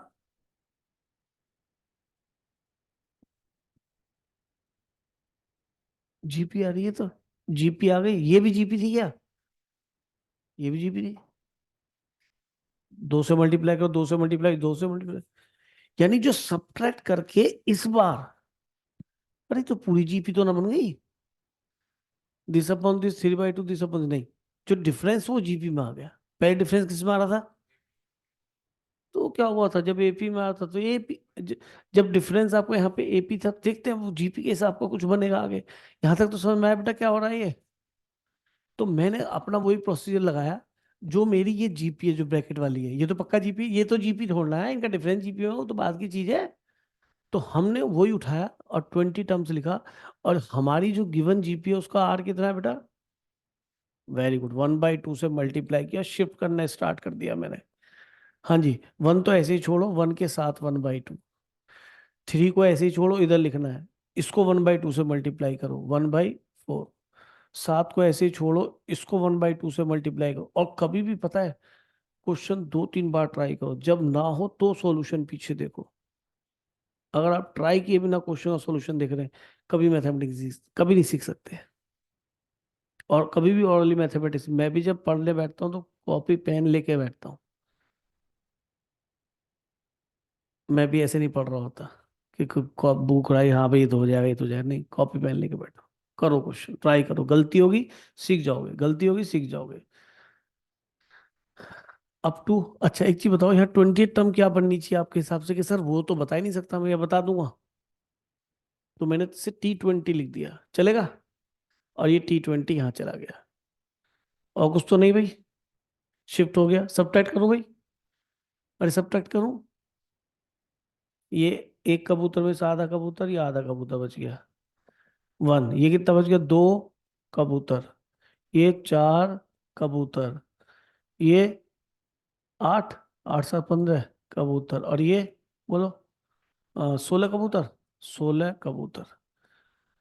जीपी आ रही है तो, जीपी आ गई, ये भी जीपी थी क्या? ये भी जीपी थी। 2 से मल्टीप्लाई करो, 2 से मल्टीप्लाई, 2 से मल्टीप्लाई, यानी जो सब्ट्रैक्ट करके इस बार, अरे तो पूरी जीपी तो ना बन गई, this upon this, 3/2, this upon, नहीं, जो डिफरेंस वो जीपी में आ गया। पहले डिफरेंस किस में आ रहा था? तो क्या हुआ था जब एपी में आता तो एपी, जब डिफरेंस आपको यहाँ पे एपी था, देखते हैं वो जीपी के हिसाब का कुछ बनेगा आगे। यहाँ तक तो समझ में आया बेटा क्या हो रहा है ये? तो मैंने अपना वही प्रोसीजर लगाया, जो मेरी ये जीपी है जो ब्रैकेट वाली है, ये तो पक्का जीपी, ये तो जीपी छोड़ना है, इनका डिफरेंस जीपी हो तो बात की चीज है। तो हमने वही उठाया और 20 टर्म्स लिखा, और हमारी जो गिवन जीपी है उसका आर कितना है बेटा? वेरी गुड, 1/2 से मल्टीप्लाई किया, शिफ्ट करना स्टार्ट कर दिया मैंने। हाँ जी, 1 तो ऐसे ही छोड़ो, 1 के साथ 1/2, 3 को ऐसे ही छोड़ो, इधर लिखना है, इसको 1/2 से मल्टीप्लाई करो, 1/4। 7 को ऐसे ही छोड़ो, इसको 1/2 से मल्टीप्लाई करो। और कभी भी पता है, क्वेश्चन 2-3 बार ट्राई करो, जब ना हो तो सॉल्यूशन पीछे देखो। अगर आप ट्राई किए बिना क्वेश्चन और सॉल्यूशन देख रहे हैं, कभी मैथमेटिक्स कभी नहीं सीख सकते। और कभी भी ओरली मैथमेटिक्स मैं भी जब पढ़ने बैठता हूँ तो कॉपी पेन लेके बैठता हूँ, मैं भी ऐसे नहीं पढ़ रहा होता कि बुक उड़ाई, हाँ भाई ये तो हो जाएगा, ये तो हो जाएगा, नहीं, कॉपी पेन लेके बैठो, करो क्वेश्चन, ट्राई करो, गलती होगी सीख जाओगे, गलती होगी सीख जाओगे। अप टू, अच्छा एक चीज बताओ, यहाँ 20 टर्म क्या बननी चाहिए आपके हिसाब से? कि सर वो तो बता ही नहीं सकता, मैं ये बता दूंगा, तो मैंने से T20 लिख दिया, चलेगा? और ये T20 यहाँ चला गया, और कुछ तो नहीं भाई, शिफ्ट हो गया, सब्ट्रैक्ट करूँ भाई? अरे सब्ट्रैक्ट करूँ, ये एक कबूतर में से आधा कबूतर, या आधा कबूतर बच गया, 1, ये कितना बच गया, 2 कबूतर, ये 4 कबूतर, ये 8, 8 7 15 कबूतर, और ये बोलो 16 कबूतर, 16 कबूतर।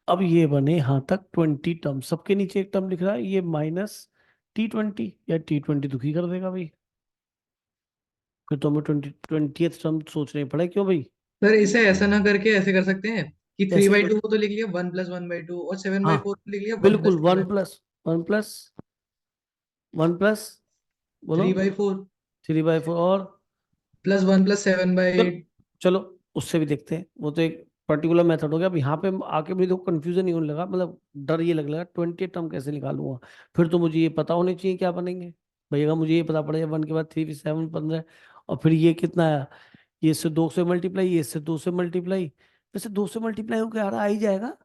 अब ये बने यहाँ तक 20 टर्म, सबके नीचे एक टर्म लिख रहा है, ये माइनस T20, या T20 दुखी कर देगा भाई, फिर तो हमें 20th टर्म सोचने पड़े, क्यों भाई? सर इसे ऐसा ना करके ऐसे कर सकते हैं कि थ्री कैसे? बाई टू को तो लिख लिया 1+1/2, और 7/4 हाँ को लिख लिया वन बिल्कुल, plus three one by plus one plus one plus, बोलो, 3/4 3/4, और +1 + 7 बाई। चलो, चलो उससे भी देखते हैं, वो तो एक पर्टिकुलर मेथड हो गया। अब यहाँ पे आके मुझे तो कंफ्यूजन ही होने लगा, मतलब डर ये लगने लगा 20 टर्म कैसे निकालूंगा। फिर तो मुझे ये पता होने चाहिए क्या बनेंगे भाई, अगर मुझे ये पता पड़ेगा 1 के बाद 3 फिर 7 15, और फिर ये कितना आया, ये इससे 2 से मल्टीप्लाई, ये इससे 2 से मल्टीप्लाई, वैसे 2 से मल्टीप्लाई होकर आ ही जाएगा,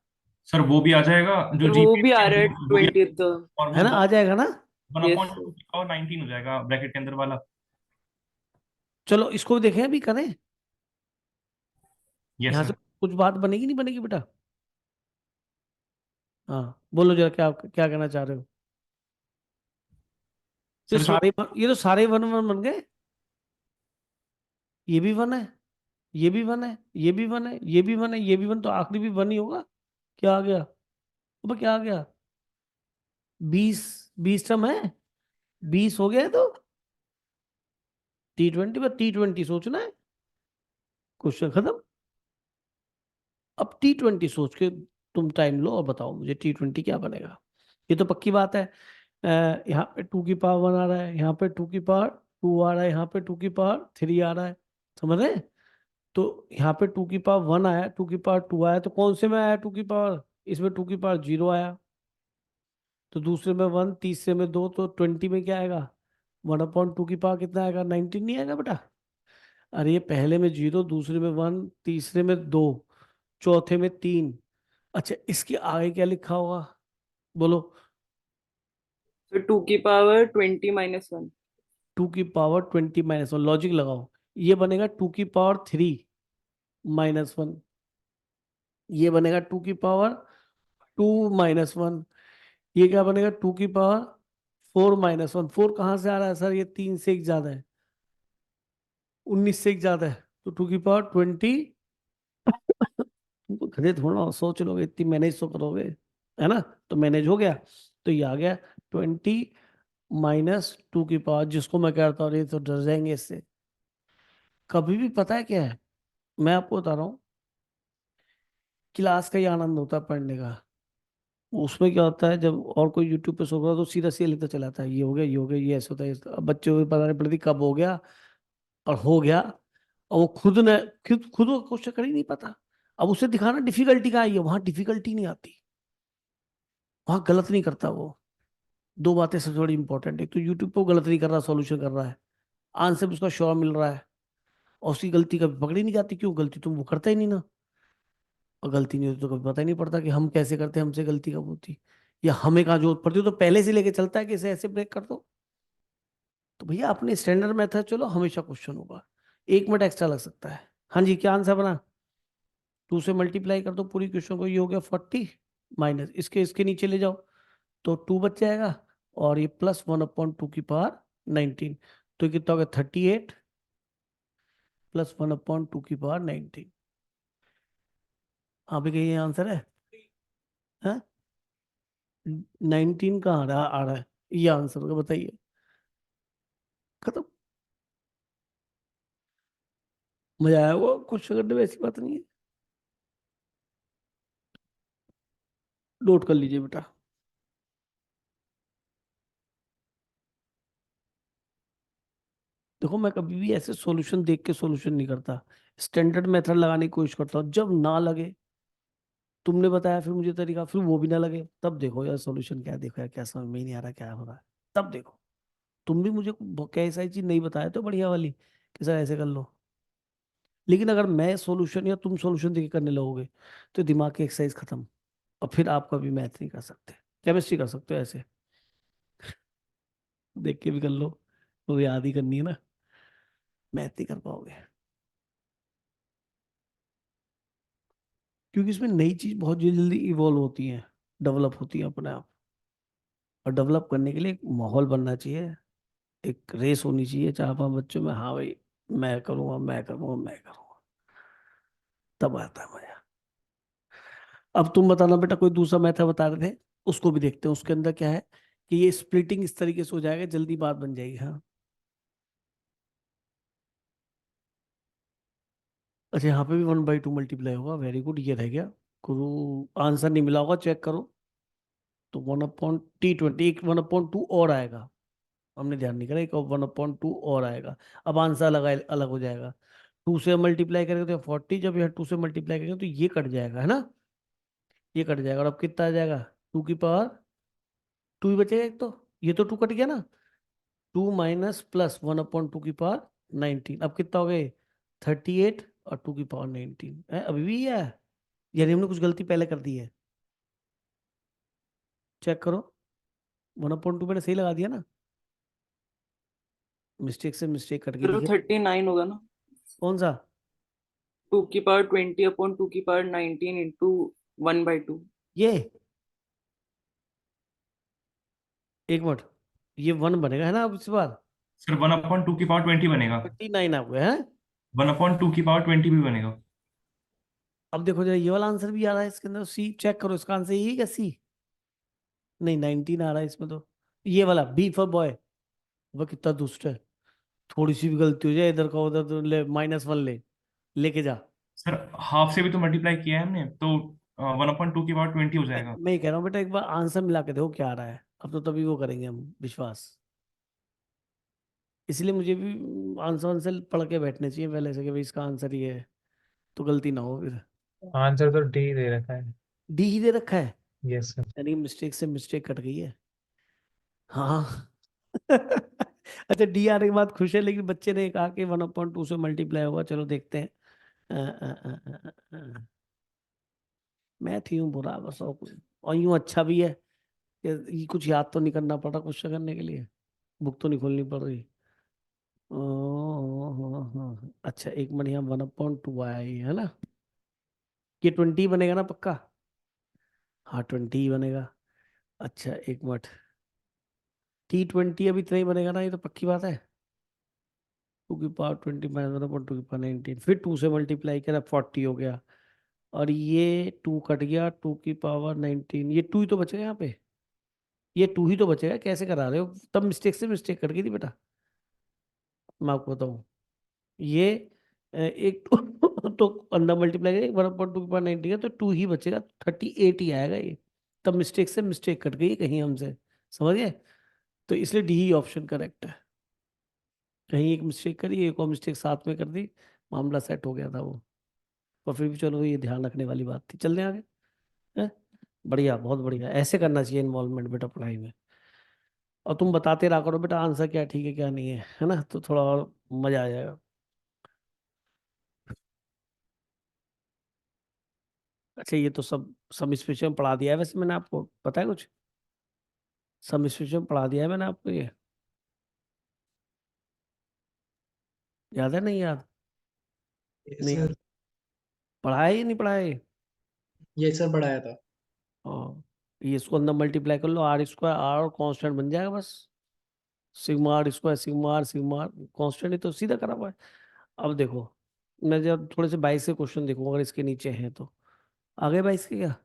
सर वो भी आ जाएगा जो सर वो जीपी भी आ रहा है वो भी 20th। और है वो ना, आ जाएगा ना? 1 यस। अपॉन 2 और 19 हो जाएगा ब्रैकेट के अंदर वाला। चलो इसको भी देखें, अभी करें, यस यहाँ से सर। कुछ बात बनेगी नहीं बनेगी बेटा? हाँ बोलो जरा, क्या क्या कहना चाह रहे हो? सर इसमें ये तो सारे 1 1 बन गए। ये भी 1 है, ये भी 1 है, ये भी 1 है, ये भी 1 है, ये भी 1, तो आखिरी भी 1 ही होगा। क्या आ गया? अब क्या आ गया? 20। 20 टर्म है, 20 हो गया है। तो T20 पर T20 सोचना है, क्वेश्चन खत्म। अब T20 सोच के तुम टाइम लो और बताओ मुझे T20 क्या बनेगा। ये तो पक्की बात है। यहाँ पे 2 की पावर 1 आ रहा है, यहाँ पे 2 की पावर 2 आ रहा है, यहाँ पे 2 की पावर 3 आ रहा है। समझ रहे हैं? तो यहाँ पे 2 की पावर 1 आया, 2 की पावर 2 आया, तो कौन से में आया 2 की पावर? इसमें 2 की पावर 0 आया। तो दूसरे में 1, तीसरे में 2, तो 20 में क्या आएगा? 1/2 की पावर कितना आएगा? 19 नहीं आएगा बेटा? अरे ये पहले में 0, दूसरे में 1, तीसरे में 2, चौथे में 3। अच्छा, इसके आगे क्या लिखा होगा? बोलो। तो 2 की पावर 20 - 1। 2 की पावर 20 - 1, लॉजिक लगाओ। ये बनेगा 2 की पावर 3 - 1। ये बनेगा 2 की पावर 2 - 1। ये क्या बनेगा? 2 की पावर 4 - 1। 4 कहाँ से आ रहा है सर? ये 3 से 1 ज्यादा है, 19 से 1 ज्यादा है, तो 2 की पावर 20। तुमको गधे थोड़ा हो, सोच लोगे, इतनी मैनेज तो करोगे, है ना? तो मैनेज हो गया। तो ये आ गया 20 - 2 की पावर, जिसको मैं कहता हूँ ये तो डर जाएंगे इससे। कभी भी पता है क्या है, मैं आपको बता रहा हूँ, क्लास का ही आनंद होता है पढ़ने का। उसमें क्या होता है, जब और कोई यूट्यूब पे सोच रहा है तो सीधा सीधा लिखता चलाता है, ये हो गया, ये हो गया, ये ऐसा होता है, अब बच्चों को पता नहीं पड़ती कब हो गया और हो गया। और वो खुद ने खुद वो क्वेश्चन कर ही नहीं पता। अब उसे दिखाना डिफिकल्टी का आई है, वहां डिफिकल्टी नहीं आती, वहां गलत नहीं करता वो। दो बातें सबसे बड़ी इंपॉर्टेंट है, तो यूट्यूब पे वो गलत नहीं कर रहा, सॉल्यूशन कर रहा है, आंसर भी उसका श्योर मिल रहा है, और उसकी गलती कभी पकड़ी नहीं जाती। क्यों? गलती तुम वो करता ही नहीं ना। और गलती नहीं होती तो कभी पता ही नहीं पड़ता कि हम कैसे करते हैं, हमसे गलती कब होती, या हमें कहाँ जरूरत पड़ती है, तो पहले से लेके चलता है कि इसे ऐसे ब्रेक कर दो। तो भैया अपने स्टैंडर्ड मेथड चलो, हमेशा क्वेश्चन होगा। 1 मिनट एक्स्ट्रा लग सकता है। हाँ जी, क्या आंसर बना? 2 से मल्टीप्लाई कर दो पूरी क्वेश्चन को, ये हो गया 40, माइनस इसके इसके नीचे ले जाओ, तो 2 बच जाएगा, और ये +1/2 की पावर 19। तो ये कितना हो गया? 38 +1/2 की पावर 19। आप ही कहिए आंसर है? हाँ, 19 कहाँ आ रहा है? ये आंसर होगा, बताइए। खत्म। मजा आया वो क्वेश्चन करने में? ऐसी बात नहीं है, नोट कर लीजिए बेटा। देखो, मैं कभी भी ऐसे सॉल्यूशन देख के सॉल्यूशन नहीं करता, स्टैंडर्ड मेथड लगाने की कोशिश करता हूँ। जब ना लगे, तुमने बताया फिर मुझे तरीका, फिर वो भी ना लगे, तब देखो यार सॉल्यूशन क्या है, देखो यार क्या समझ में ही नहीं आ रहा क्या हो रहा है, तब देखो। तुम भी मुझे क्या ऐसा ही चीज नहीं बताया तो बढ़िया वाली कि सर ऐसे कर लो। लेकिन अगर मैं सॉल्यूशन या तुम सॉल्यूशन देके करने लगोगे, तो दिमाग की एक्सरसाइज खत्म, और फिर आप कभी मैथ नहीं कर सकते। केमिस्ट्री कर सकते हो ऐसे, देख के भी कर लो, तो याद ही करनी है ना, मैथ नहीं कर पाओगे, क्योंकि इसमें नई चीज बहुत जल्दी जल्दी इवॉल्व होती है, डेवलप होती है अपने आप। और डेवलप करने के लिए एक माहौल बनना चाहिए, एक रेस होनी चाहिए 4-5 बच्चों में, हाँ भाई मैं करूंगा, मैं करूंगा, मैं करूंगा, तब आता है मजा। अब तुम बताना बेटा, कोई दूसरा मेथड बता रहे थे, उसको भी देखते हैं, उसके अंदर क्या है कि ये स्प्लिटिंग इस तरीके से हो जाएगा, जल्दी बात बन जाएगी। हाँ, अच्छा, यहाँ पे भी 1/2 मल्टीप्लाई होगा, वेरी गुड, ये रह गया। गुरु, आंसर नहीं मिला होगा, चेक करो। तो 1/T20, एक 1/2 और आएगा, हमने ध्यान नहीं करा, एक 1/2 और आएगा। अब आंसर अलग अलग हो जाएगा। 2 से मल्टीप्लाई करेंगे तो 40, जब यह 2 से मल्टीप्लाई करेंगे तो ये कट जाएगा, है ना? ये कट जाएगा, और अब कितना आ जाएगा? 2 की पावर 2 ही बचेगा एक, तो ये तो 2 कट गया ना। 2 माइनस प्लस 1/2 की पावर 19, अब कितना हो गए? 38, और 2 की पावर 19 है, अभी भी है, यानी हमने कुछ गलती पहले कर दी है। चेक करो, 1/2 मैंने सही लगा दिया ना, मिस्टेक से मिस्टेक कट गई, तो देखिए। 39 होगा ना। कौन सा? 2 की पावर 20/2 की पावर 19 × 1/2। ये, एक मिनट, ये 1 बनेगा है ना अब इस बार? सर 1/2 की पावर 20 बनेगा। 39 आ गया है। 1/2 की पावर 20 भी बनेगा। अब देखो जरा, ये वाला आंसर भी आ रहा है इसके अंदर, सी चेक करो, इसका आंसर यही है क्या, सी? नहीं, 19 आ रहा है इसमें तो। ये वाला बी फॉर बॉय, वह कितना दुष्ट है। थोड़ी सी भी गलती हो जाए इधर का उधर तो ले -1 ले, लेके जा। सर हाफ से भी तो मल्टीप्लाई किया है हमने, तो 1/2 की पावर 20 हो जाएगा। मैं ये कह रहा हूँ बेटा, एक बार आंसर मिला के देखो क्या आ रहा है, अब तो तभी वो करेंगे हम विश्वास। इसलिए मुझे भी आंसर आंसर पढ़ के बैठने चाहिए पहले से कि भाई इसका आंसर ये है, तो गलती ना हो फिर। आंसर तो डी दे रखा है। डी ही दे रखा है, यस सर। यानी मिस्टेक से मिस्टेक कट गई है। हाँ। अच्छा, डी आने के बाद खुश है, लेकिन बच्चे ने कहा कि 1/2 से मल्टीप्लाई होगा, चलो देखते हैं। मैं थी हूँ बुरा बस, और कुछ। और यूं अच्छा भी है कि ये कुछ याद तो नहीं करना पड़ रहा क्वेश्चन करने के लिए, बुक तो नहीं खोलनी पड़ रही। अच्छा, एक मिनट, यहाँ 1/2 आया ही है ना, ये 20 बनेगा ना पक्का? हाँ, 20 ही बनेगा। अच्छा एक मिनट, T20 अभी इतना ही बनेगा ना, ये तो पक्की बात है। 2 की पावर 20 -1/2 की पावर 19, फिर 2 से मल्टीप्लाई करा 40 हो गया, और ये 2 कट गया, 2 की पावर 19, ये 2 ही तो बचेगा यहाँ पे, ये 2 ही तो बचेगा, कैसे करा रहे हो? तब मिस्टेक से मिस्टेक कट गई थी बेटा, मैं आपको बताऊँ। ये एक तो अंदर मल्टीप्लाई करें 1/2 की पावर 19 है, तो 2 ही बचेगा, 38 ही आएगा ये। तब मिस्टेक से मिस्टेक कट गई कहीं हमसे, समझ गए? तो इसलिए डी ही ऑप्शन करेक्ट है। कहीं एक मिस्टेक करी, एक और मिस्टेक साथ में कर दी, मामला सेट हो गया था वो। पर फिर भी चलो, ये ध्यान रखने वाली बात थी, चलने आगे। है, बढ़िया, बहुत बढ़िया, ऐसे करना चाहिए इन्वॉल्वमेंट बेटा पढ़ाई में। और तुम बताते रहा करो बेटा आंसर क्या ठीक है क्या नहीं है ना, तो थोड़ा और मजा आ जाएगा। अच्छा, ये तो सब स्पेशल में पढ़ा दिया है वैसे मैंने आपको, पता है कुछ? सब स्पेशल में पढ़ा दिया है मैंने आपको ये, याद है नहीं याद? यस नहीं सर। याद, पढ़ाया ही नहीं पढ़ाया? ये सर पढ़ाया था। हाँ, ये इसको अंदर मल्टीप्लाई कर लो, आर स्क्वायर, आर और कांस्टेंट बन जाएगा बस। Sigma R square, sigma R constant ही तो सीधा करा हुआ है। अब देखो, मैं जब थोड़े से 22 के क्वेश्चन देखूंगा, अगर इसके नीचे हैं तो आगे 22 के क्या,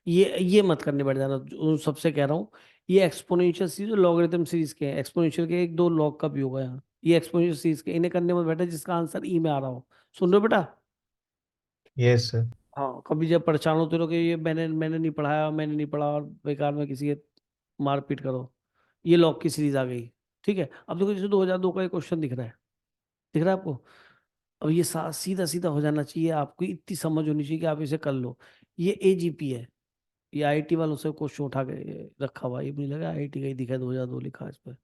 ये मत करने बैठ जाना, सबसे कह रहा हूँ। ये एक्सपोनेंशियल सीरीज और लॉगरिथम सीरीज के हैं, एक्सपोनेंशियल के एक दो लॉग का भी होगा यहाँ, ये एक्सपोनेंशियल सीरीज के, इन्हें करने में बैठा जिसका आंसर ई में आ रहा हो। सुन रहे हो बेटा? Yes sir. हाँ, कभी जब परेशान होते रहो कि ये मैंने नहीं पढ़ाया, मैंने नहीं पढ़ा, और बेकार में किसी के मारपीट करो, ये लॉग की सीरीज आ गई। ठीक है, अब देखो जैसे 2002 का एक क्वेश्चन दिख रहा है, दिख रहा है आपको? अब ये सीधा सीधा हो जाना चाहिए, आपको इतनी समझ होनी चाहिए कि आप इसे कर लो। ये एजीपी है, ये आईटी वालों से क्वेश्चन उठा के रखा हुआ है, ये मुझे लगा आईटी का ही दिखा है, 2002 लिखा है इस पर।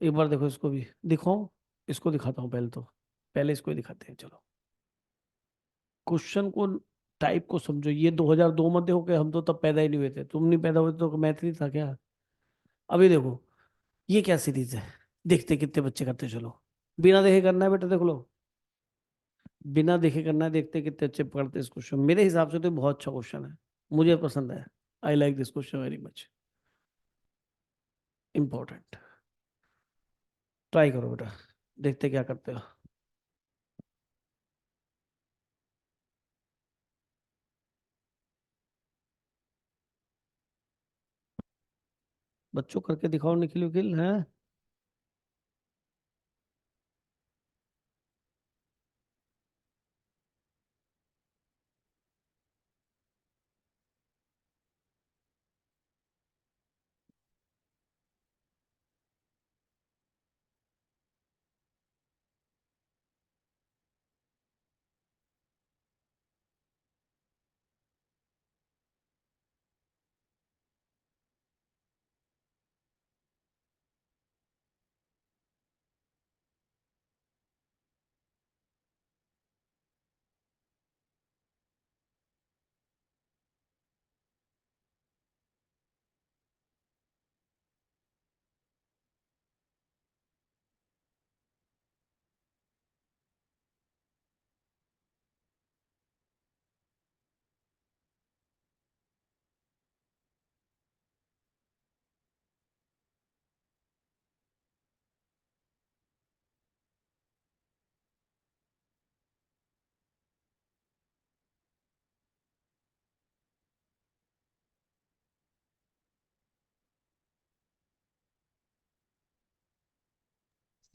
एक बार देखो इसको भी दिखाऊं, इसको दिखाता हूँ पहले तो, पहले इसको ही दिखाते हैं चलो। क्वेश्चन को, टाइप को समझो, ये 2002 मत देखो कि हम तो तब पैदा ही नहीं हुए थे, तुम नहीं पैदा हुए थे तो मैथ नहीं था क्या? अभी देखो, ये क्या सीरीज है, देखते कितने बच्चे करते, चलो बिना देखे करना है बेटा, देख लो, बिना देखे करना है, देखते कितने अच्छे पढ़ते इस क्वेश्चन, मेरे हिसाब से तो ये बहुत अच्छा क्वेश्चन है, मुझे पसंद है। I like this question very much, important. Try करो बेटा, देखते क्या करते हो। बच्चों करके दिखाओ, निखिल विखिल है।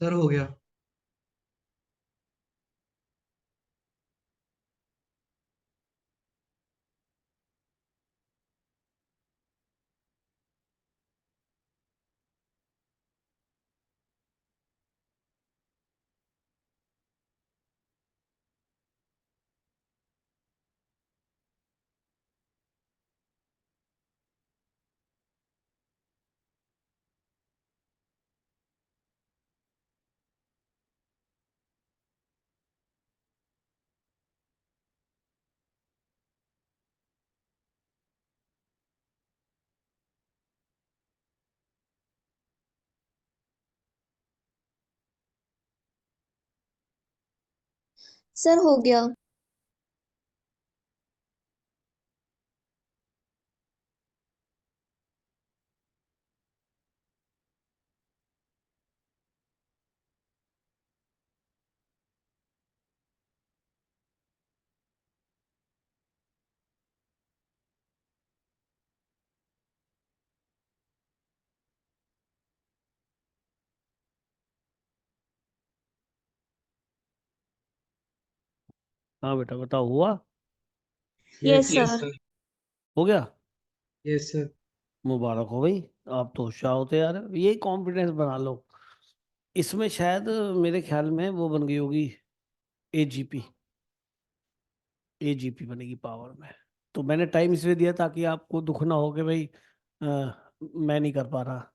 सर हो गया। सर हो गया। हाँ बेटा बताओ, हुआ? Yes yes sir. सर। हो गया? Yes sir. मुबारक हो भाई, आप तो होशियार होते यार, यही कॉन्फिडेंस बना लो। इसमें शायद मेरे ख्याल में वो बन गई होगी, एजीपी। एजीपी बनेगी पावर में। तो मैंने टाइम इसलिए दिया ताकि आपको दुख ना हो कि भाई मैं नहीं कर पा रहा,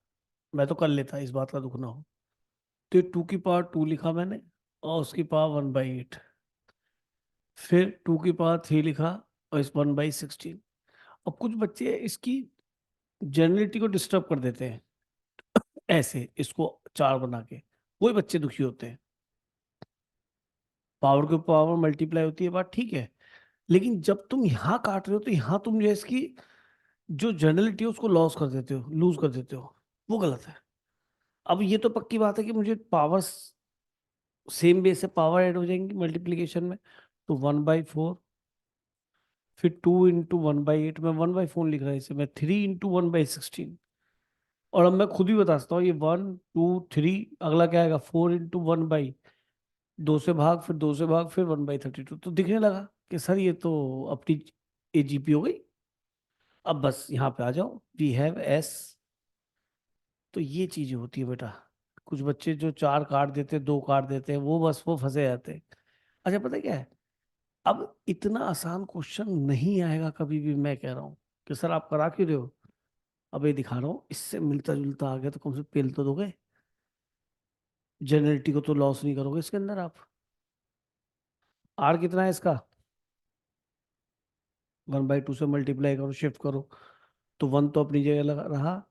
मैं तो कर लेता, इस बात का दुख ना हो। तो 2 की पावर 2 लिखा मैंने, और उसकी पावर 1/8। फिर 2 की पावर 3 लिखा, और इस 1/16। अब कुछ बच्चे इसकी जनरलिटी को डिस्टर्ब कर देते हैं, ऐसे इसको 4 बना के, वही बच्चे दुखी होते हैं। पावर के पावर मल्टीप्लाई होती है, बात ठीक है, लेकिन जब तुम यहाँ काट रहे हो तो यहाँ तुम जो है इसकी जो जनरलिटी है उसको लॉस कर देते हो, लूज कर देते हो, वो गलत है। अब ये तो पक्की बात है कि मुझे पावर सेम बेस से पावर ऐड हो जाएंगी मल्टीप्लीकेशन में। तो 1/4, फिर 2 × 1/8, मैं 1/4 लिख रहा है इसे, मैं 3 × 1/16। और अब मैं खुद ही बता सकता हूँ, ये 1 2 3, अगला क्या आएगा, 4 × 1/2 से भाग, फिर 2 से भाग, फिर 1/32। तो दिखने लगा कि सर ये तो अपनी एजीपी हो गई। अब बस यहाँ पे आ जाओ, वी हैव एस। तो ये चीजें होती है बेटा, कुछ बच्चे जो 4 काट देते, 2 काट देते हैं, वो बस वो फंसे जाते हैं। अच्छा पता है क्या है, अब इतना आसान क्वेश्चन नहीं आएगा कभी भी, मैं कह रहा हूँ कि सर आप करा क्यों रहे हो। अब ये दिखा रहा हूँ, इससे मिलता जुलता आ गया तो कम से पेल तो दोगे, जेनरिटी को तो लॉस नहीं करोगे इसके अंदर आप। आर कितना है इसका, 1/2 से मल्टीप्लाई करो, शिफ्ट करो, तो 1 तो अपनी जगह लगा रहा,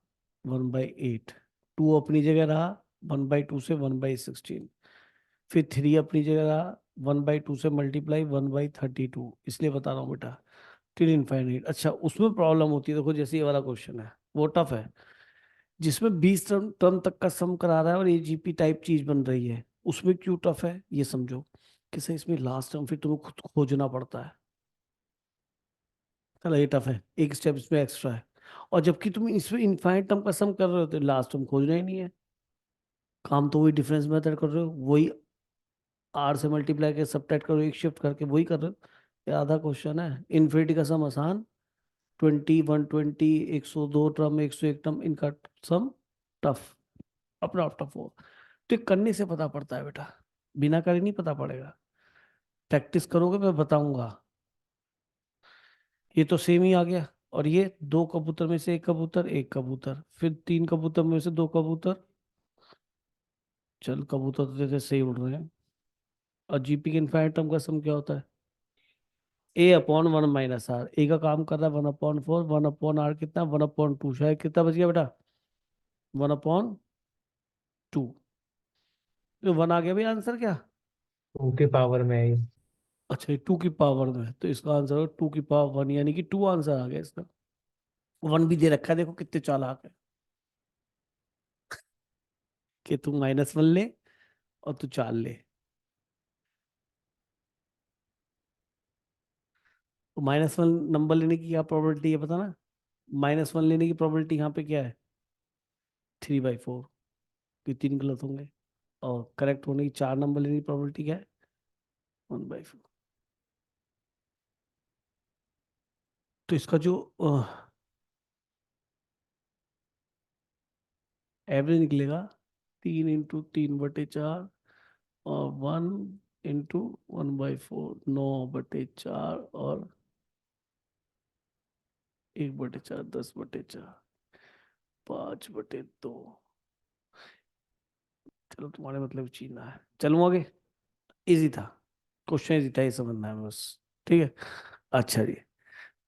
1/8। 2 अपनी जगह रहा, 1/2 से 1/16। फिर 3 अपनी जगह रहा, 1/2 से मल्टीप्लाई 1/32। इसलिए बता रहा हूँ बेटा, टिल इनफाइनाइट। अच्छा उसमें प्रॉब्लम होती है, देखो जैसे ये वाला क्वेश्चन है वो टफ है, जिसमें 20 टर्म टर्म तक का सम करा रहा है और एजीपी टाइप चीज बन रही है। उसमें क्यों टफ है ये समझो, कि सर इसमें लास्ट टर्म फिर तुम्हें खुद खोजना पड़ता है। चलो ये टफ है, एक स्टेप इसमें एक्स्ट्रा है। और जबकि तुम इसमें इनफाइनाइट टर्म का सम कर रहे हो तो लास्ट टर्म खोजना ही नहीं है, काम तो वही डिफरेंस मेथड कर रहे हो, वही आर से मल्टीप्लाई के सबट्रैक्ट करो, एक शिफ्ट करके वही कर रहे हो। ये आधा क्वेश्चन है, इन्फिनिटी का सम आसान, 20 120, 102 टर्म, 101 टर्म, इनका सम टफ, अपना आप टफ हो। तो ये करने से पता पड़ता है बेटा, बिना करे नहीं पता पड़ेगा, प्रैक्टिस करोगे मैं बताऊंगा। ये तो सेम ही आ गया, और ये 2 कबूतर में से एक कबूतर, एक कबूतर, फिर 3 कबूतर में से 2 कबूतर। चल कबूतर तो जैसे सही उड़ रहे हैं। और जीपी के इनफाइनाइट टर्म का सम क्या होता है, A/1 - R। ए का काम कर रहा है 1/4, 1/R कितना, 1/2, शायद कितना बच गया बेटा, 1/2। तो 1 आ गया भाई आंसर क्या। 2 की पावर में है ये। अच्छा ये 2 की पावर में है, तो इसका आंसर हो 2 की पावर 1, यानी कि 2 आंसर आ गया इसका। 1 भी दे रखा है, देखो कितने चालाक है, कि तू -1 ले और तू 4 ले। तो -1 नंबर लेने की क्या प्रोबेबिलिटी है पता ना, -1 लेने की प्रोबेबिलिटी यहाँ पे क्या है, 3/4, कि 3 गलत होंगे। और करेक्ट होने की 4 नंबर लेने की प्रोबेबिलिटी क्या है? 1/4। तो इसका जो एवरेज निकलेगा 3 × 3/4 और 1 × 1/4, 9/4 और 1/4, 10/4, 5/2। चलो तुम्हारे मतलब चीना है। चलो आगे। इजी था, क्वेश्चन इजी था, ये समझना है बस। ठीक है, अच्छा जी।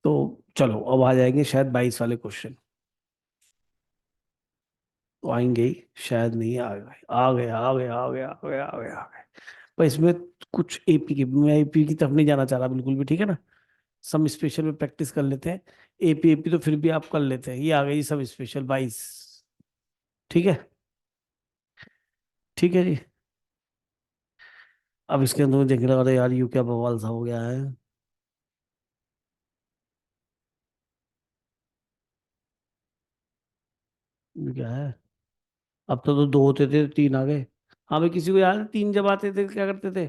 तो चलो अब आ जाएंगे शायद 22 वाले क्वेश्चन। तो आएंगे ही, शायद नहीं, आ गए आ गए आ गए आ गए आ गए आ गए आ गए। पर इसमें कुछ एपी के, मैं एपी की तरफ नहीं जाना चाह रहा बिल्कुल भी, ठीक है ना। सब स्पेशल में प्रैक्टिस कर लेते हैं। एपी एपी तो फिर भी आप कर लेते हैं, ये आ गई सब स्पेशल 22। ठीक है, ठीक है जी। अब इसके अंदर मुझे देख रहा अरे यार यू क्या बवाल सा हो गया है। ये क्या है? अब तो 2 होते थे, 3 आ गए। हाँ भाई, किसी को याद है 3 जब आते थे क्या करते थे?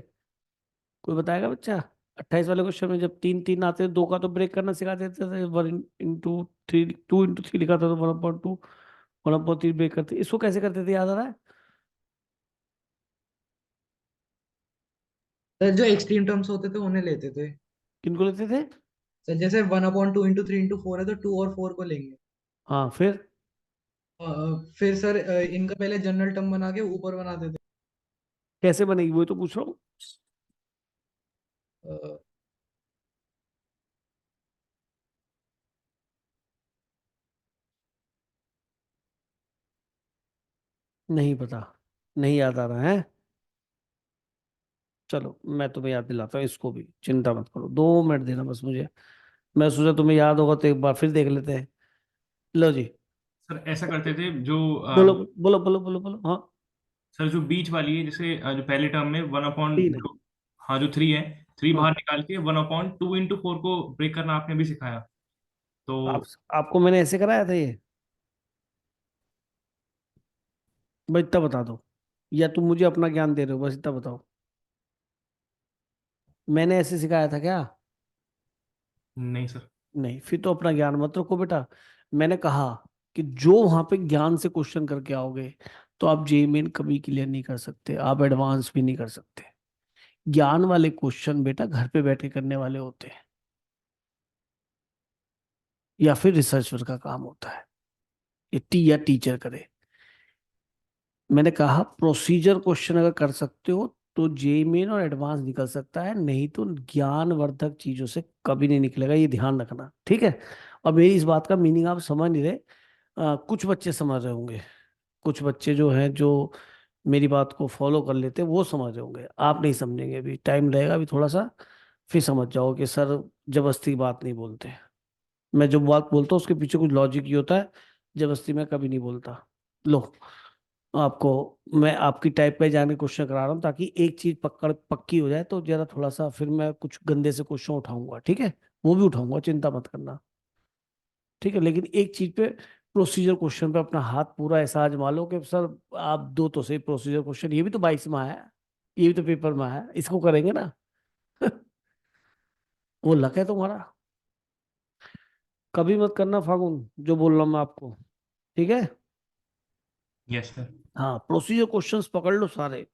कोई बताएगा बच्चा? 28 वाले क्वेश्चन में जब 3 3 आते थे, 2 का तो ब्रेक करना सिखा देते थे। 1 × 3, 2 × 3 लिखा था तो 1/2, 1/3 ब्रेक करते। इसको कैसे करते थे, याद आ रहा है? सर जो एक्सट्रीम टर्म्स होते थे उन्हें लेते थे। किनको लेते थे? सर जैसे 1/2 × 3 × 4 है तो 2 और 4 को लेंगे। हाँ फिर? फिर सर इनका पहले जनरल टर्म बना के ऊपर बनाते थे। कैसे बनेगी वो तो पूछ रहा हूँ। अ, नहीं पता, नहीं याद आ रहा है। चलो मैं तुम्हें याद दिलाता हूँ, इसको भी चिंता मत करो, 2 मिनट देना बस मुझे। मैं सोचा तुम्हें याद होगा तो एक बार फिर देख लेते हैं। लो जी। सर ऐसा करते थे जो बोलो बोलो बोलो बोलो बोलो, हाँ। सर जो बीच वाली है, जैसे जो पहले टर्म में वन अपॉन 3 है। जो, हाँ जो 3 है, 3 हाँ। बाहर निकाल के 1/2 × 4 को ब्रेक करना आपने भी सिखाया। तो आप आपको मैंने ऐसे कराया था ये? बस इतना बता दो, या तुम मुझे अपना ज्ञान दे रहे हो, बस इतना बताओ। मैंने ऐसे सिखाया था क्या? नहीं सर। नहीं, फिर तो अपना ज्ञान मत रखो बेटा। मैंने कहा कि जो वहां पे ज्ञान से क्वेश्चन करके आओगे तो आप जेई मेन कभी क्लियर नहीं कर सकते, आप एडवांस भी नहीं कर सकते। ज्ञान वाले क्वेश्चन बेटा घर पे बैठे करने वाले होते हैं, या फिर रिसर्चर का काम होता है, ये टी या टीचर करे। मैंने कहा प्रोसीजर क्वेश्चन अगर कर सकते हो तो जेई मेन और एडवांस निकल सकता है, नहीं तो ज्ञानवर्धक चीजों से कभी नहीं निकलेगा, ये ध्यान रखना, ठीक है। और मेरी इस बात का मीनिंग आप समझ नहीं रहे। कुछ बच्चे समझ रहे होंगे, कुछ बच्चे जो हैं जो मेरी बात को फॉलो कर लेते हैं वो समझ रहे होंगे, आप नहीं समझेंगे, अभी टाइम लगेगा अभी थोड़ा सा। फिर समझ जाओ कि सर जबरदस्ती बात नहीं बोलते। मैं जो बात बोलता हूँ उसके पीछे कुछ लॉजिक ही होता है, जबरदस्ती मैं कभी नहीं बोलता। लो, आपको मैं आपकी टाइप पे जाने क्वेश्चन करा रहा हूँ ताकि एक चीज पकड़ पक्की हो जाए, तो जरा थोड़ा सा फिर मैं कुछ गंदे से क्वेश्चन उठाऊंगा, ठीक है। वो भी उठाऊंगा, चिंता मत करना, ठीक है। लेकिन एक चीज पे, प्रोसीजर क्वेश्चन पे अपना हाथ पूरा ऐसा आजमा लो कि सर आप दो तो सही प्रोसीजर क्वेश्चन, ये भी तो 22 में है, ये भी तो पेपर में है, इसको करेंगे ना। वो लक है तुम्हारा। कभी मत करना फागुन जो बोल रहा हूँ मैं आपको, ठीक है। Yes sir. हाँ, प्रोसीजर क्वेश्चंस पकड़ लो सारे,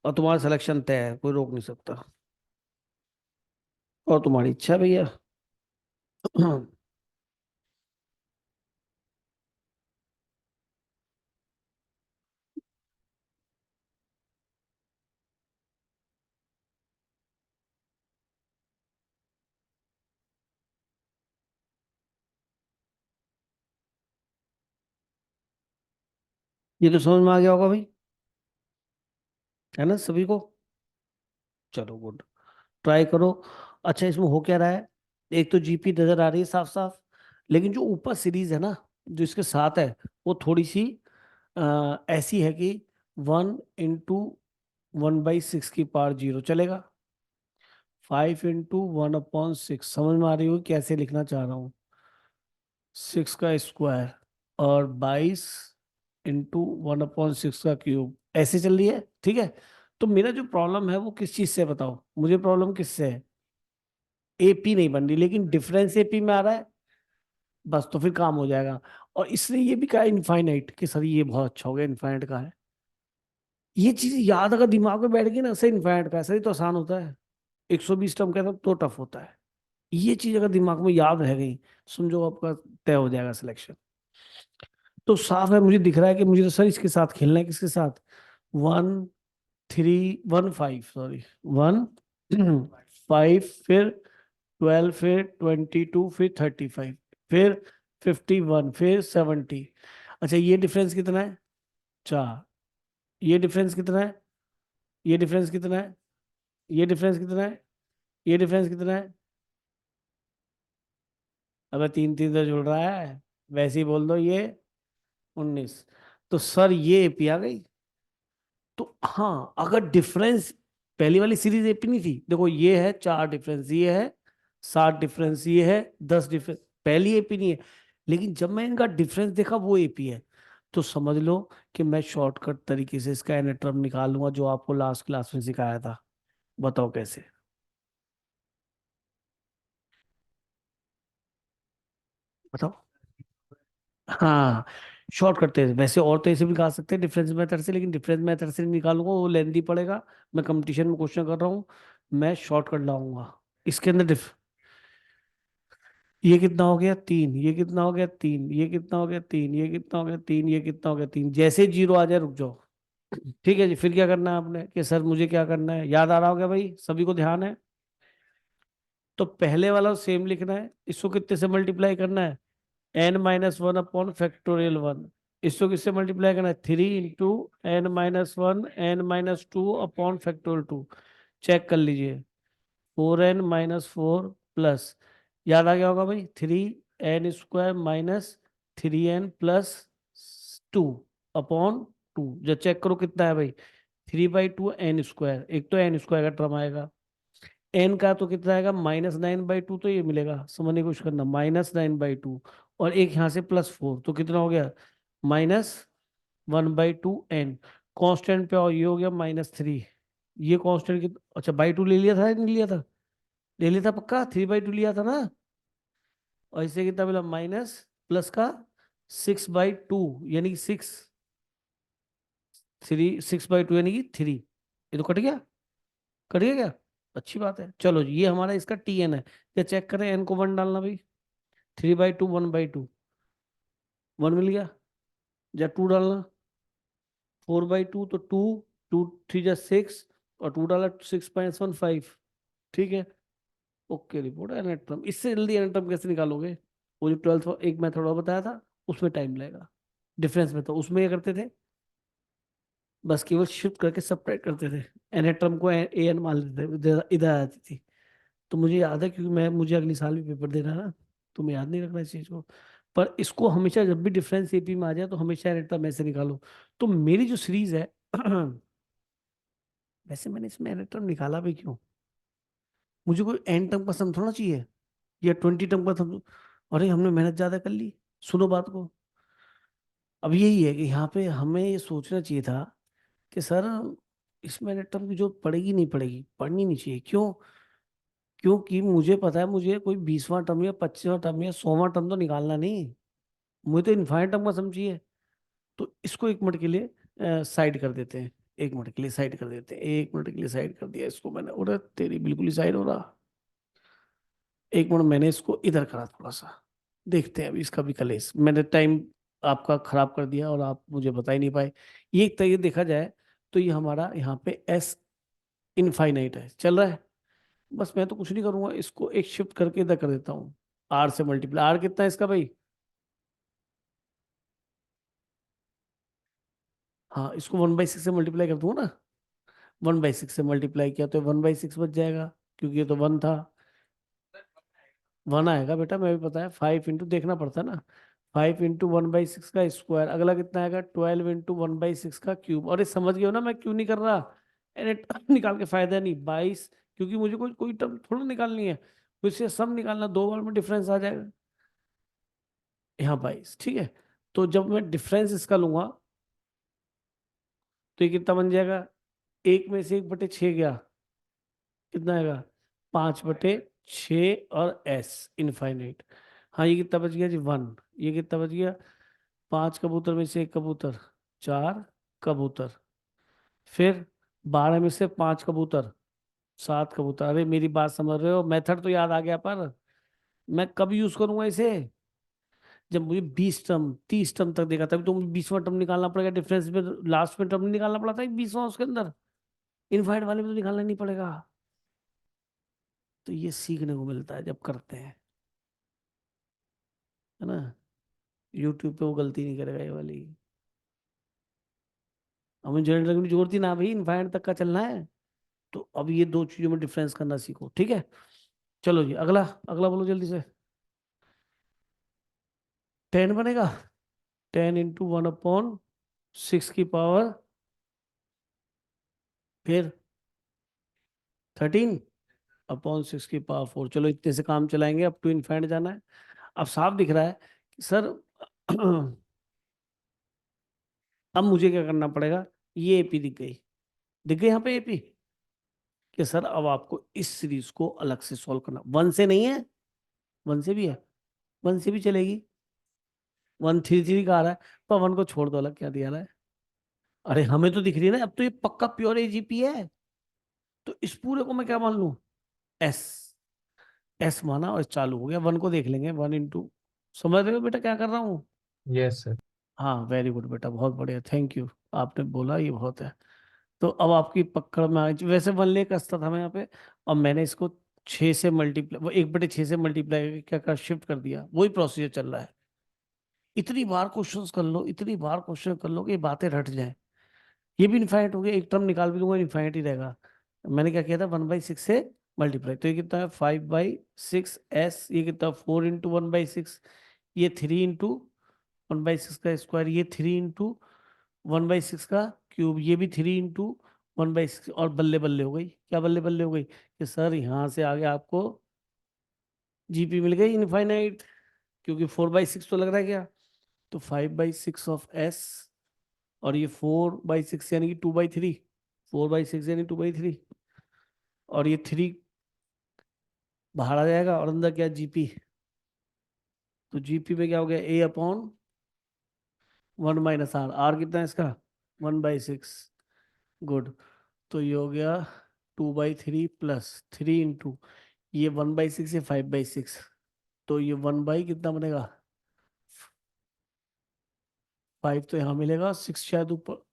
और तुम्हारा सिलेक्शन तय है, कोई रोक नहीं सकता। और तुम्हारी इच्छा है भैया। ये तो समझ में आ गया होगा भाई, है ना सभी को? चलो गुड, ट्राई करो। अच्छा, इसमें हो क्या रहा है? एक तो जीपी नजर आ रही है साफ साफ, लेकिन जो ऊपर सीरीज है ना, जो इसके साथ है, वो थोड़ी सी ऐसी है कि 1 × 1/6 की पावर 0 चलेगा। 5 × 1/6, समझ में आ रही हो कैसे लिखना चाह रहा हूँ? 6 का स्क्वायर और 22 × 1/6 का क्यूब, ऐसे चल रही है, ठीक है। तो मेरा जो प्रॉब्लम है वो किस चीज से, बताओ मुझे प्रॉब्लम किससे है? एपी नहीं बन रही, लेकिन डिफरेंस एपी में आ रहा है, बस तो फिर काम हो जाएगा। और इसने ये भी कहा इनफाइनाइट, कि सर ये बहुत अच्छा हो गया, इनफाइनाइट का है। ये चीज याद अगर दिमाग में बैठ गई ना, सर इनफाइनाइट का है, सर ये तो आसान होता है, 120 टर्म का तो टफ होता है। ये चीज अगर दिमाग में याद रह गई, समझो आपका तय हो जाएगा सिलेक्शन। तो साफ है, मुझे दिख रहा है कि मुझे तो सर इसके साथ खेलना है, किसके साथ? 1 3 1 5, सॉरी, 1 5, फिर 12, फिर 22, फिर 35, फिर 51, फिर 70। अच्छा ये डिफरेंस कितना है? 4। ये डिफरेंस कितना है? ये डिफरेंस कितना है? ये डिफरेंस कितना है? ये डिफरेंस कितना है? अबे 3 3 तो जुड़ रहा है, वैसे ही बोल दो, ये 19। तो सर ये एपी आ गई। तो हाँ, अगर डिफरेंस, पहली वाली सीरीज एपी नहीं थी, देखो ये है 4 डिफरेंस, ये है 7 डिफरेंस, ये है 10 डिफरेंस, पहली एपी नहीं है। लेकिन जब मैं इनका डिफरेंस देखा वो एपी है, तो समझ लो कि मैं शॉर्टकट तरीके से इसका एनेट्रम निकाल लूंगा, जो आपको लास्ट क्लास में सिखाया था। बताओ कैसे? बताओ। हाँ, शॉर्टकट थे वैसे, और तो ऐसे भी निकाल सकते हैं डिफरेंस मेथड से, लेकिन डिफरेंस मेथड से नहीं निकालूंगा, वो लेंदी पड़ेगा। मैं कंपटीशन में क्वेश्चन कर रहा हूँ, मैं शॉर्टकट लाऊंगा। इसके अंदर ये कितना हो गया? 3। ये कितना हो गया? 3। ये कितना हो गया? 3। ये कितना हो गया? 3। ये कितना हो गया? 3। जैसे जीरो आ जाए रुक जाओ। ठीक है जी, फिर क्या करना है आपने, कि सर मुझे क्या करना है? याद आ रहा होगा भाई, सभी को ध्यान है। तो पहले वाला सेम लिखना है, इसको कितने से मल्टीप्लाई करना है? n-1/((1)। इसको किससे मल्टीप्लाई करना है? 3 × n-1 n-2 चेक कर लीजिए। 4n-4 प्लस, याद आ गया होगा भाई, 3n² - 3n+2/(2)। जब चेक करो कितना है भाई, 3/2 n²। एक तो n² का टर्म आएगा, n का तो कितना आएगा? -9/2। तो ये मिलेगा, समझने की कोशिश करना, -9/2। और एक यहाँ से +4, तो कितना हो गया? -1/2n। कांस्टेंट पे, और ये हो गया -3। ये कांस्टेंट की, अच्छा बाई टू ले लिया था या नहीं लिया था? ले लिया था पक्का, 3/2 लिया था ना। और इससे कितना मिला? माइनस प्लस का 6/2, यानी कि 6/2 यानी कि 3। ये तो कट गया, कट गया क्या? अच्छी बात है, चलो जी, ये हमारा इसका TN है। या चेक करें, n को 1 डालना भाई, 3/2 1/2, 1 मिल गया। या 2 डालना, 4/2, तो 2, 2 3 जा 6, और 2 डाला 6.15। ठीक है, ओके, रिपोर्ट एनाटॉम। इससे जल्दी एनाटॉम कैसे निकालोगे? वो जो 12th एक मेथड और बताया था, उसमें टाइम लगेगा। डिफरेंस में तो उसमें क्या करते थे, बस केवल शिफ्ट करके सबट्रैक्ट करते थे, एनाटॉम को AN मान लेते थे, इधर इधर आ जाती थी। तो मुझे याद है, क्योंकि मुझे अगली साल भी पेपर देना है ना, तो मैं याद नहीं रखना इस चीज को। पर इसको हमेशा जब भी डिफरेंस एपी में आ जाए, तो हमेशा एनाटॉम ऐसे निकालो। तो मेरी जो सीरीज है वैसे मैंने इसमें एनाटॉम निकाला भी क्यों? मुझे कोई एन टर्म का सम थोड़ा चाहिए, या 20 टर्म का सम। अरे हमने मेहनत ज्यादा कर ली। सुनो बात को, अब यही है कि यहाँ पे हमें ये सोचना चाहिए था कि सर इसमें नेट टर्म की जो पड़ेगी, नहीं पड़ेगी, पढ़नी नहीं चाहिए। क्यों? क्योंकि मुझे पता है, मुझे कोई 20वां टर्म या 25वां टर्म या 100वां टर्म तो निकालना नहीं, मुझे तो इनफाइनाइट टर्म का सम चाहिए। तो इसको 1 मिनट के लिए साइड कर देते हैं। 1 मिनट के लिए साइड कर देते हैं, 1 मिनट के लिए साइड कर दिया इसको मैंने। उधर तेरी बिल्कुल ही साइड हो रहा। 1 मिनट, मैंने इसको इधर करा थोड़ा सा। देखते हैं अभी इसका भी कलेस, मैंने टाइम आपका खराब कर दिया और आप मुझे बता ही नहीं पाए। ये एक तरीके देखा जाए तो ये हमारा यहाँ पे S इनफाइनाइट है, चल रहा है। बस मैं तो कुछ नहीं करूंगा, इसको एक शिफ्ट करके इधर कर देता हूँ, R से मल्टीप्लाई। R कितना है इसका भाई? हाँ, इसको 1/6 से मल्टीप्लाई कर दूंगा ना। 1/6 से मल्टीप्लाई किया तो 1/6 बच जाएगा, क्योंकि ये तो 1 था। 1 आएगा बेटा, मैं भी पता है, 5 इंटू देखना पड़ता है ना। 5 × 1/6 का स्क्वायर, अगला कितना आएगा? 12 × 1/6 का क्यूब। और ये समझ गए हो ना मैं क्यों नहीं कर रहा? निकाल के फायदा नहीं। 22, क्योंकि मुझे कोई कोई टर्म थोड़ा निकालनी है, मुझे सब निकालना, 2 बार में डिफरेंस आ जाएगा। यहाँ 22, ठीक है। तो जब मैं डिफरेंस इसका लूंगा, तो ये कितना बन जाएगा, 1/6 गया, कितना आएगा, 5/6 और s इनफाइनाइट। हाँ ये कितना बच गया जी, 1। ये कितना बच गया, 5 कबूतर में से 1 कबूतर, 4 कबूतर। फिर 12 में से 5 कबूतर, 7 कबूतर। अरे मेरी बात समझ रहे हो, मेथड तो याद आ गया, पर मैं कब यूज करूंगा इसे, जब मुझे 20 टर्म 30 टर्म तक देखा, तभी तो मुझे 20वां टर्म निकालना पड़ेगा, डिफरेंस में लास्ट में टर्म नहीं निकालना पड़ा था 20वां उसके अंदर, इनफाइनाइट वाले में तो निकालना नहीं पड़ेगा। तो ये सीखने को मिलता है जब करते हैं, है ना। यूट्यूब पे वो गलती नहीं करेगा ये वाली। हमें जनरल रेगुलेटर जोड़ दी ना भाई, इनफाइनाइट तक का चलना है, तो अब ये दो चीजों में डिफरेंस करना सीखो, ठीक है। चलो जी, अगला अगला बोलो जल्दी से। 10 बनेगा, 10 इंटू 1/6 की पावर, फिर 13/6 की पावर 4। चलो इतने से काम चलाएंगे, अब टू इनफाइनाइट जाना है। अब साफ दिख रहा है कि सर अब मुझे क्या करना पड़ेगा, ये एपी दिख गई यहाँ पे एपी, कि सर अब आपको इस सीरीज को अलग से सॉल्व करना, 1 से नहीं है, 1 से भी है, 1 से भी चलेगी, 133 का आ रहा है, पर 1 को छोड़ दो, अलग क्या दिया रहा है। अरे हमें तो दिख रही है ना, अब तो ये पक्का प्योर एजीपी है, तो इस पूरे को मैं क्या मान लूं, एस। एस माना और चालू हो गया, 1 को देख लेंगे, 1 इंटू, समझ रहे हो बेटा क्या कर रहा हूँ। Yes sir. हाँ वेरी गुड बेटा, बहुत बढ़िया, थैंक यू, आपने बोला ये बहुत है। तो अब आपकी पकड़ में आ गई। वैसे 1 लेक असता था मैं यहाँ पे, और मैंने इसको 6 से मल्टीप्लाई, वो 1/6 से मल्टीप्लाई करके क्या कर शिफ्ट कर दिया, वही प्रोसीजर चल रहा है। इतनी बार क्वेश्चंस कर लो, इतनी बार क्वेश्चन कर लो कि ये बातें रट जाए। ये भी इनफाइनाइट हो गया, एक टर्म निकाल भी दूंगा इनफाइनाइट ही रहेगा। मैंने क्या किया था, 1/6 से मल्टीप्लाई, तो ये कितना है 5/6 s, ये कितना 4 इंटू 1/6, ये 3 इंटू 1/6 का स्क्वायर, ये 3 इंटू 1/6 का क्यूब, ये भी 3 इंटू 1/6, और बल्ले बल्ले हो गई, क्या बल्ले बल्ले हो गई, कि सर यहाँ से आगे आपको जीपी मिल गई इनफाइनाइट, क्योंकि 4/6 तो लग रहा है क्या, तो 5/6 ऑफ s, और ये 4/6 यानी कि 2/3, 4/6 यानी 2/3, और ये 3 बाहर आ जाएगा, और अंदर क्या जीपी, तो जीपी में क्या हो गया, a/1 - r, r कितना है इसका 1/6, गुड। तो ये हो गया 2/3 प्लस 3 इंटू, ये 1/6 या 5/6, तो ये 1 बाई कितना बनेगा 5, तो यहाँ मिलेगा 6, शायद ऊपर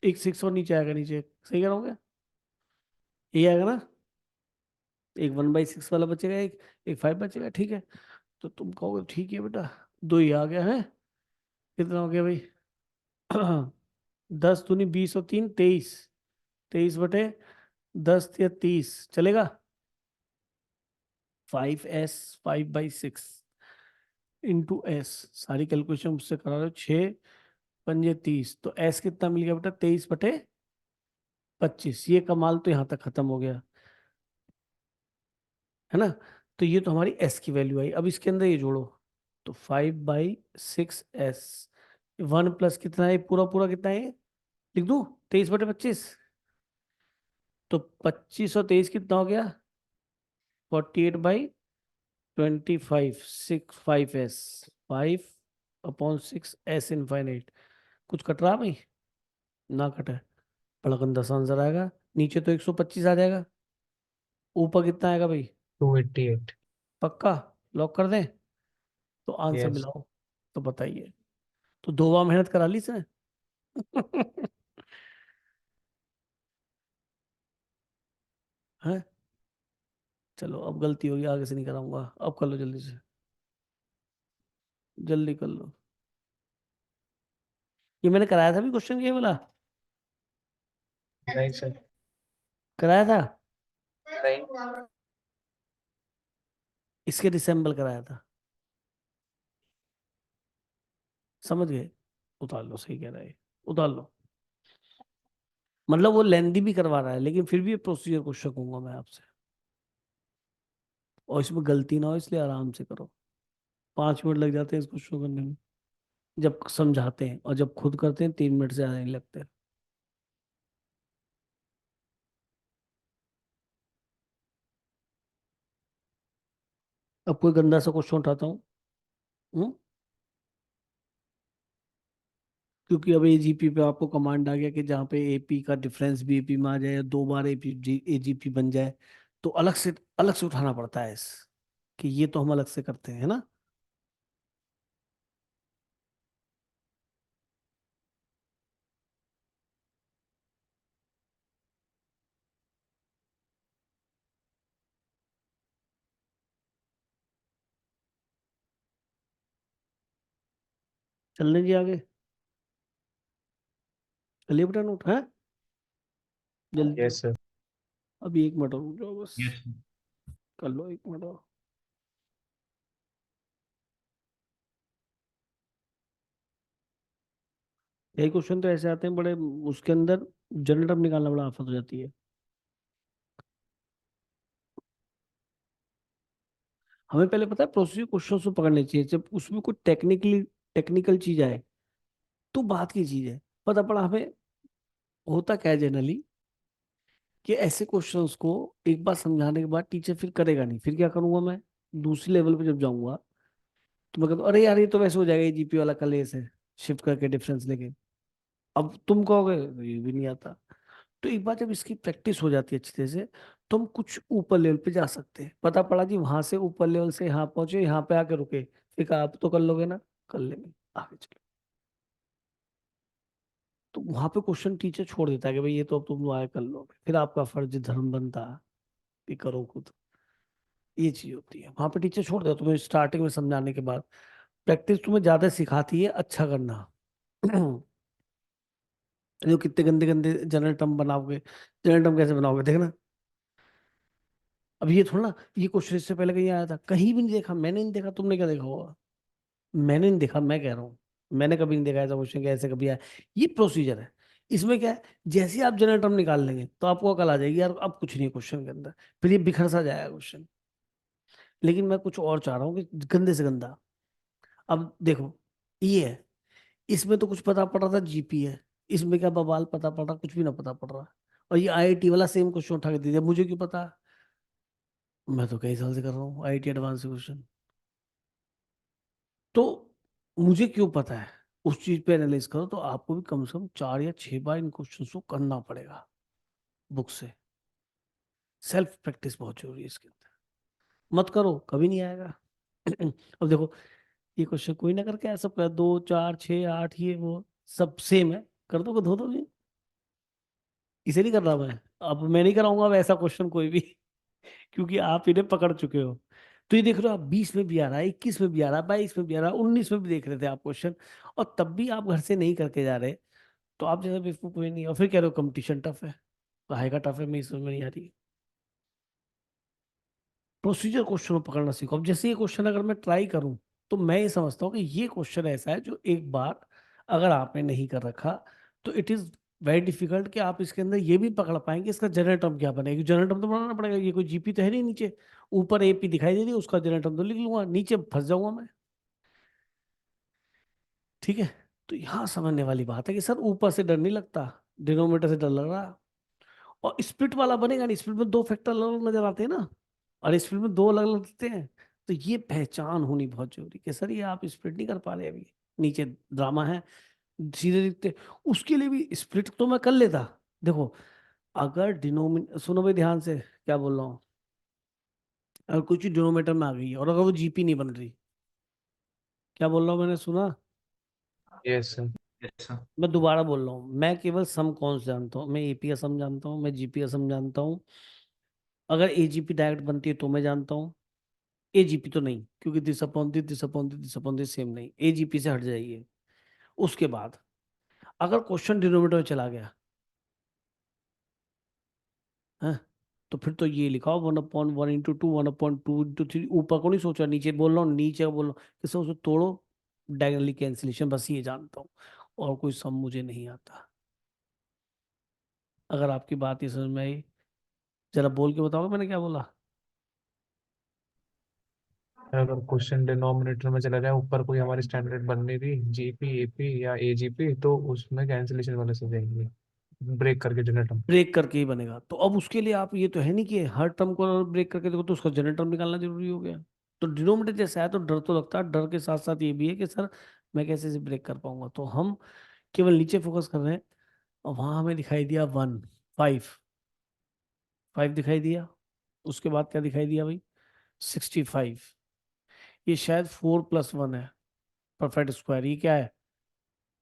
एक 6 और नीचे आएगा, नीचे सही कह रहा हूँ क्या, ये आएगा ना, एक 1/6 वाला बचेगा, एक एक 5 बचेगा, ठीक है। तो तुम कहोगे ठीक है बेटा, 2 ही आ गया है, कितना हो गया भाई 10 दूनी 20 और 3 23, 23/10 या 30 चलेगा, 5s 5/6 इंटू एस, सारी कैलकुलेशन मुझसे करा रहे हो, 6×5 = 30, तो एस कितना मिल गया बेटा 23/25। ये कमाल तो यहाँ तक खत्म हो गया, है ना। तो ये तो हमारी एस की वैल्यू आई, अब इसके अंदर ये जोड़ो, तो 5/6s, 1 प्लस कितना है, पूरा पूरा कितना है, लिख दूं 23/25, तो 25 और 23 कितना हो गया 48/25, 5s 5/6 इनफाइनाइट। कुछ कट रहा भाई, ना कटे, बड़ा गंदा सा आंसर आएगा, नीचे तो 125 आ जाएगा, ऊपर कितना आएगा भाई, 288। पक्का लॉक कर दें, तो आंसर यस। मिलाओ, तो बताइए, तो 2 बार मेहनत करा ली इसने है। चलो अब गलती होगी, आगे से नहीं कराऊंगा, अब कर लो जल्दी से, जल्दी कर लो। ये मैंने कराया था भी क्वेश्चन, ये वाला नहीं सर। कराया था, नहीं। इसके रिसेंबल कराया था, समझ गए, उतार लो, सही कह रहा है, उतार लो। मतलब वो लेंदी भी करवा रहा है, लेकिन फिर भी प्रोसीजर क्वेश्चन कहूंगा मैं आपसे, और इसमें गलती ना हो इसलिए आराम से करो, 5 मिनट लग जाते हैं इस क्वेश्चन करने में जब समझाते हैं, और जब खुद करते हैं 3 मिनट से ज्यादा नहीं लगते। अब कोई गंदा सा क्वेश्चन उठाता हूँ। हम्म? क्योंकि अब एजीपी पे आपको कमांड आ गया कि जहाँ पे एपी का डिफरेंस भी एपी में आ जाए या 2 बार एपी एजीपी बन जाए, तो अलग से उठाना पड़ता है इस, कि ये तो हम अलग से करते हैं, है ना। चलने जी आगे, चलिए बेटा नोट है जल्दी। Yes sir. अभी 1 मिनट और रुक जाओ बस, यस कर लो 1 मिनट और। यही क्वेश्चन तो ऐसे आते हैं बड़े, उसके अंदर जनरल टर्म निकालना बड़ा आफत हो जाती है। हमें पहले पता है प्रोसीजर क्वेश्चन को पकड़ने चाहिए, जब उसमें कोई टेक्निकल चीज आए तो बात की चीज है। पता पड़ा हमें होता क्या है जनरली, कि ऐसे क्वेश्चंस को एक बार समझाने के बाद टीचर फिर करेगा नहीं, फिर क्या करूंगा मैं, दूसरी लेवल पे जब जाऊंगा तो मैं कहता हूँ अरे यार ये तो वैसे हो जाएगा, जीपी वाला कल ऐसे शिफ्ट करके डिफरेंस लेके। अब तुम कहोगे ये भी नहीं आता। तो एक बार जब इसकी प्रैक्टिस हो जाती है अच्छी तरह से, तो हम कुछ ऊपर लेवल पे जा सकते हैं। पता पड़ा जी वहां से ऊपर लेवल से यहाँ पहुंचे, यहाँ पे आके रुके, फिर कहा आप तो कर लोगे ना, कर लेंगे, आगे चलो। तो वहां पे क्वेश्चन टीचर छोड़ देता है कि भाई ये तो अब तुम आगे कर लोगे, फिर आपका फर्ज धर्म बनता है कि करो खुद। ये चीज होती है, वहां पे टीचर छोड़ देता है तुम्हें स्टार्टिंग में समझाने के बाद। प्रैक्टिस तुम्हें ज्यादा सिखाती है अच्छा करना। जो कितने गंदे गंदे जनरल टर्म बनाओगे, जनरल टर्म कैसे बनाओगे देखना। अब ये थोड़ा ना, ये क्वेश्चन इससे पहले कहीं आया था, कहीं भी नहीं देखा, मैंने नहीं देखा, तुमने क्या देखा होगा। मैंने नहीं देखा, मैं कह रहा हूँ, मैंने कभी नहीं देखा ऐसा क्वेश्चन कि ऐसे कभी आया। ये प्रोसीजर है। इसमें क्या है, जैसे ही आप जनरल टर्म निकाल लेंगे तो आपको अकल आ जाएगी यार अब कुछ नहीं क्वेश्चन के अंदर, फिर ये बिखर सा जाएगा क्वेश्चन। लेकिन मैं कुछ और चाह रहा हूँ कि गंदे से गंदा। अब देखो ये है, इसमें तो कुछ पता पड़ रहा था जीपी है, इसमें क्या बवाल पता पड़ रहा, कुछ भी ना पता पड़ रहा। और ये आईआईटी वाला सेम क्वेश्चन उठा के दे दिया, मुझे क्यों पता। मैं तो कई साल से कर रहा हूँ आईआईटी एडवांस क्वेश्चन। तो मुझे क्यों पता है, उस चीज पे एनालाइज करो तो आपको भी कम से कम 4 या 6 बार इन क्वेश्चन को करना पड़ेगा बुक से। सेल्फ प्रैक्टिस बहुत जरूरी है इसके अंदर, मत करो कभी नहीं आएगा। अब देखो ये क्वेश्चन कोई ना करके ऐसा 2 4 6 8 ये वो सब सेम है, कर दो धो दो नहीं। इसे नहीं कर रहा मैं, अब मैं नहीं कराऊंगा अब ऐसा क्वेश्चन कोई भी। क्योंकि आप इन्हें पकड़ चुके हो। तो ये देख रहे हो आप 20 में भी आ रहा है, 21 में भी आ रहा है, 22 में भी आ रहा है, 19 में भी देख रहे थे आप क्वेश्चन, और तब भी आप घर से नहीं करके जा रहे। तो आप जैसा बेवकूफ कोई नहीं है, और फिर कह रहे हो कंपटीशन टफ है। पढ़ाई का टफ है, मेरी समझ में नहीं आ रही। प्रोसीजर क्वेश्चन को पकड़ना सीखो। अब जैसे ये क्वेश्चन अगर मैं ट्राई करूं, तो मैं ये समझता हूँ कि ये क्वेश्चन ऐसा है जो एक बार अगर आपने नहीं कर रखा तो इट इज वेरी डिफिकल्ट कि आप इसके अंदर ये भी पकड़ पाएंगे इसका जनरल टर्म क्या बनेगा। जनरल टर्म तो बनाना पड़ेगा, ये कोई जीपी तो है नहीं नीचे, ऊपर एपी दिखाई दे रही है, उसका जनरल टर्म तो लिख लूंगा, नीचे फंस जाऊंगा मैं। ठीक है। तो यहाँ समझने वाली बात है कि सर ऊपर से डर नहीं लगता, डिनोमिनेटर से डर लग रहा। और स्प्लिट वाला बनेगा नहीं, स्प्लिट में 2 फैक्टर अलग अलग नजर आते हैं ना, और स्प्लिट में 2 अलग अलग दिखते हैं। तो ये पहचान होनी बहुत जरूरी कि सर ये आप स्प्लिट नहीं कर पा रहे अभी, नीचे ड्रामा है, सीधे दिखते। उसके लिए भी स्प्लिट तो मैं कर लेता। देखो अगर डिनोमिन सुनो भाई ध्यान से क्या बोल रहा हूँ, अगर कुछ डिनोमिनेटर में आ गई है और अगर वो जीपी नहीं बन रही, क्या बोल रहा हूँ मैंने सुना। Yes sir. Yes sir. मैं दोबारा बोल रहा हूँ, मैं केवल सम कौन जानता हूँ, मैं एपी का सम जानता हूँ, मैं जीपी का सम जानता हूँ। अगर एजीपी डायरेक्ट बनती है तो मैं जानता हूँ, एजीपी तो नहीं, क्योंकि दिस सेम नहीं, एजीपी से हट जाइए। उसके बाद अगर क्वेश्चन डिनोमिनेटर में चला गया है, तो फिर तो ये लिखाओ 1/1 × 2, 1/2 × 3, ऊपर को नहीं सोचा, नीचे बोल रहा हूँ, नीचे बोल रहा हूँ, किसे उसे तोड़ो, डायगनली कैंसिलेशन, बस ये जानता हूँ। और कोई सम मुझे नहीं आता। अगर आपकी बात ये समझ में आई, जरा बोल के बताओगे मैंने क्या बोला। अगर क्वेश्चन डिनोमिनेटर में चला जाए, ऊपर कोई हमारी स्टैंडर्ड बन नहीं रही, जीपी एपी या एजीपी, तो उसमें कैंसिलेशन वाले से जाएंगे, ब्रेक करके जनरेटर। ब्रेक करके ही बनेगा, तो अब उसके लिए आप ये तो है नहीं कि हर टर्म को ब्रेक करके देखो, तो उसका जनरल टर्म निकालना जरूरी हो गया। तो डिनोमिनेटर जैसा है तो डर तो लगता है, डर के साथ साथ ये भी है कि सर मैं कैसे इसे ब्रेक कर पाऊंगा। तो हम केवल नीचे फोकस कर रहे हैं, और वहां हमें दिखाई दिया 1, 5, 5 दिखाई दिया। उसके बाद क्या दिखाई दिया भाई? 65। ये शायद 4+1 है, परफेक्ट स्क्वायर। ये क्या है?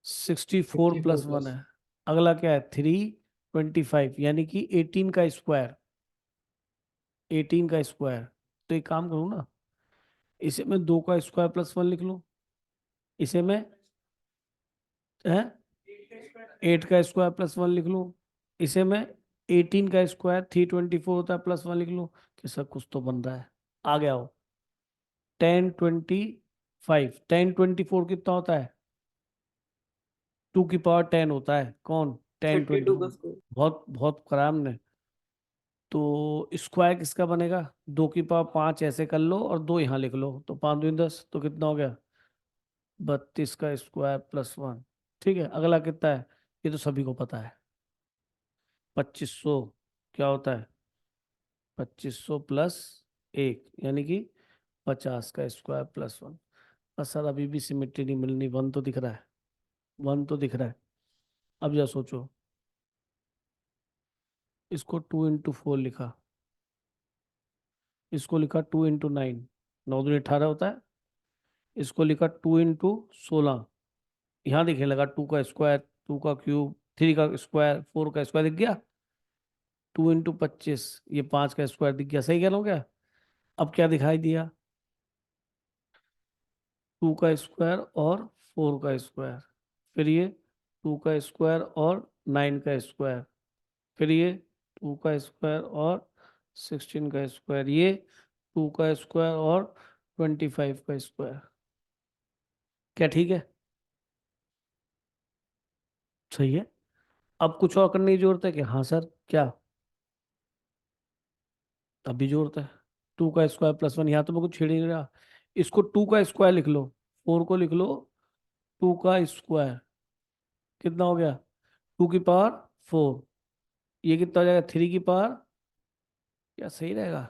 64+1 है। अगला क्या है? 325, यानी कि 18 का स्क्वायर, 18 का स्क्वायर। तो एक काम करूँ ना, इसे मैं 2 का स्क्वायर +1 लिख लूँ, इसे मैं 8 का स्क्वायर +1 लिख लूँ, इसे मैं 18 का स्क्वायर 324 होता है +1 लिख लूँ, कि सर कुछ तो बन रहा है। आ गया हो 1025, 1024 कितना होता है? 2 की पावर 10 होता है। कौन? 32 का 1024। स्क्वायर। बहुत बहुत करा हमने। तो स्क्वायर किसका बनेगा? 2 की पावर 5 ऐसे कर लो और 2 यहाँ लिख लो, तो 5 दूनी 10, तो कितना हो गया? 32 का स्क्वायर +1। ठीक है, अगला कितना है? ये तो सभी को पता है, 2500। क्या होता है? 2500 +1, यानी कि 50 का स्क्वायर +1। बस सर अभी भी सिमेट्री नहीं मिलनी, 1 तो दिख रहा है, 1 तो दिख रहा है। अब जरा सोचो, इसको 2 × 4 लिखा, इसको लिखा 2 × 9, 9 दूनी 18 होता है। इसको लिखा 2 × 16, यहाँ दिखने लगा 2 का स्क्वायर, 2 का क्यूब, 3 का स्क्वायर, 4 का स्क्वायर दिख गया। 2 × 25, ये 5 का स्क्वायर दिख गया। सही कह रहा हूँ क्या? अब क्या दिखाई दिया? 2 का स्क्वायर और 4 का स्क्वायर, फिर ये 2 का स्क्वायर और 9 का स्क्वायर, फिर ये 2 का स्क्वायर और 16 का स्क्वायर, ये 2 का स्क्वायर और 25 का स्क्वायर। क्या ठीक है? सही है। अब कुछ और करने की जरूरत है कि? हाँ सर, क्या? अब भी जरूरत है। 2 का स्क्वायर +1, यहाँ तो मैं कुछ छेड़ ही नहीं रहा। इसको 2 का स्क्वायर लिख लो, 4 को लिख लो 2 का स्क्वायर, कितना हो गया? 2 की पावर 4। ये कितना हो जाएगा? 3 की पावर, क्या सही रहेगा?